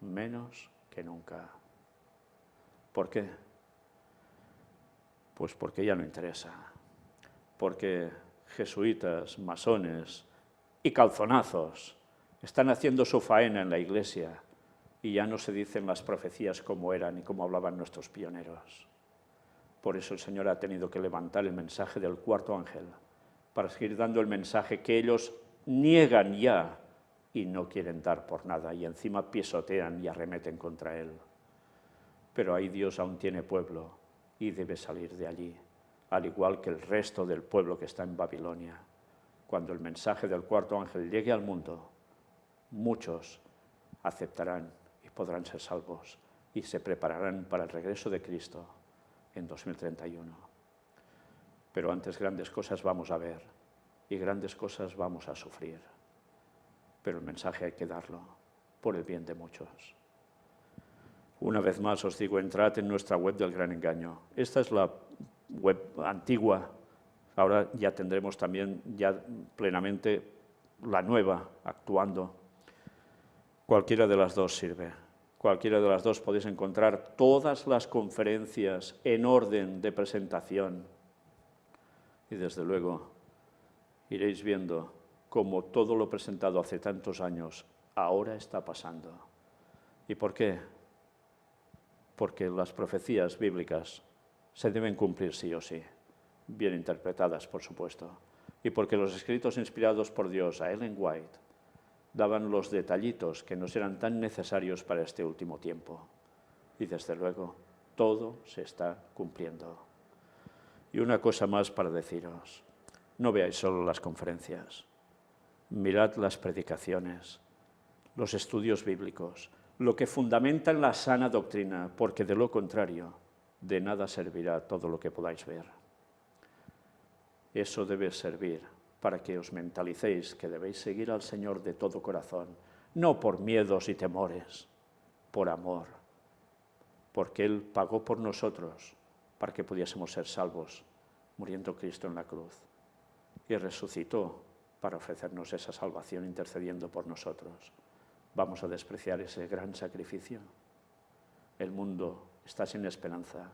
S1: menos que nunca. ¿Por qué? Pues porque ya no interesa. Porque jesuitas, masones y calzonazos están haciendo su faena en la Iglesia y ya no se dicen las profecías como eran y como hablaban nuestros pioneros. Por eso el Señor ha tenido que levantar el mensaje del 4.º ángel, para seguir dando el mensaje que ellos niegan ya y no quieren dar por nada, y encima pisotean y arremeten contra él. Pero ahí Dios aún tiene pueblo y debe salir de allí, al igual que el resto del pueblo que está en Babilonia. Cuando el mensaje del 4.º ángel llegue al mundo, muchos aceptarán y podrán ser salvos y se prepararán para el regreso de Cristo en 2031. Pero antes grandes cosas vamos a ver y grandes cosas vamos a sufrir. Pero el mensaje hay que darlo por el bien de muchos. Una vez más os digo, entrad en nuestra web del Gran Engaño. Esta es la web antigua. Ahora ya tendremos también ya plenamente la nueva actuando. Cualquiera de las dos sirve. Cualquiera de las dos podéis encontrar todas las conferencias en orden de presentación. Y desde luego iréis viendo cómo todo lo presentado hace tantos años ahora está pasando. ¿Y por qué? Porque las profecías bíblicas se deben cumplir sí o sí, bien interpretadas, por supuesto. Y porque los escritos inspirados por Dios a Ellen White daban los detallitos que nos eran tan necesarios para este último tiempo. Y desde luego, todo se está cumpliendo. Y una cosa más para deciros, no veáis solo las conferencias, mirad las predicaciones, los estudios bíblicos, lo que fundamenta en la sana doctrina, porque de lo contrario, de nada servirá todo lo que podáis ver. Eso debe servir para que os mentalicéis que debéis seguir al Señor de todo corazón, no por miedos y temores, por amor, porque Él pagó por nosotros para que pudiésemos ser salvos, muriendo Cristo en la cruz, y resucitó para ofrecernos esa salvación intercediendo por nosotros. ¿Vamos a despreciar ese gran sacrificio? El mundo está sin esperanza.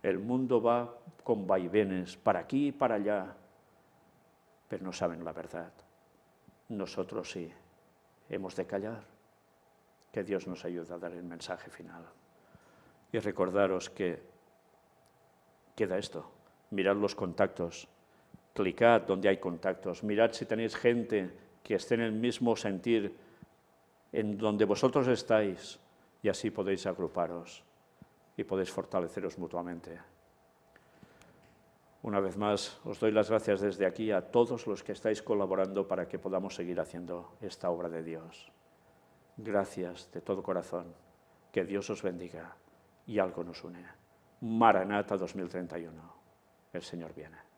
S1: El mundo va con vaivenes para aquí y para allá, pero no saben la verdad. Nosotros sí, hemos de callar. Que Dios nos ayude a dar el mensaje final. Y recordaros que queda esto. Mirad los contactos, clicad donde hay contactos, mirad si tenéis gente que esté en el mismo sentir en donde vosotros estáis, y así podéis agruparos y podéis fortaleceros mutuamente. Una vez más, os doy las gracias desde aquí a todos los que estáis colaborando para que podamos seguir haciendo esta obra de Dios. Gracias de todo corazón, que Dios os bendiga y algo nos une. Maranata 2031, el Señor viene.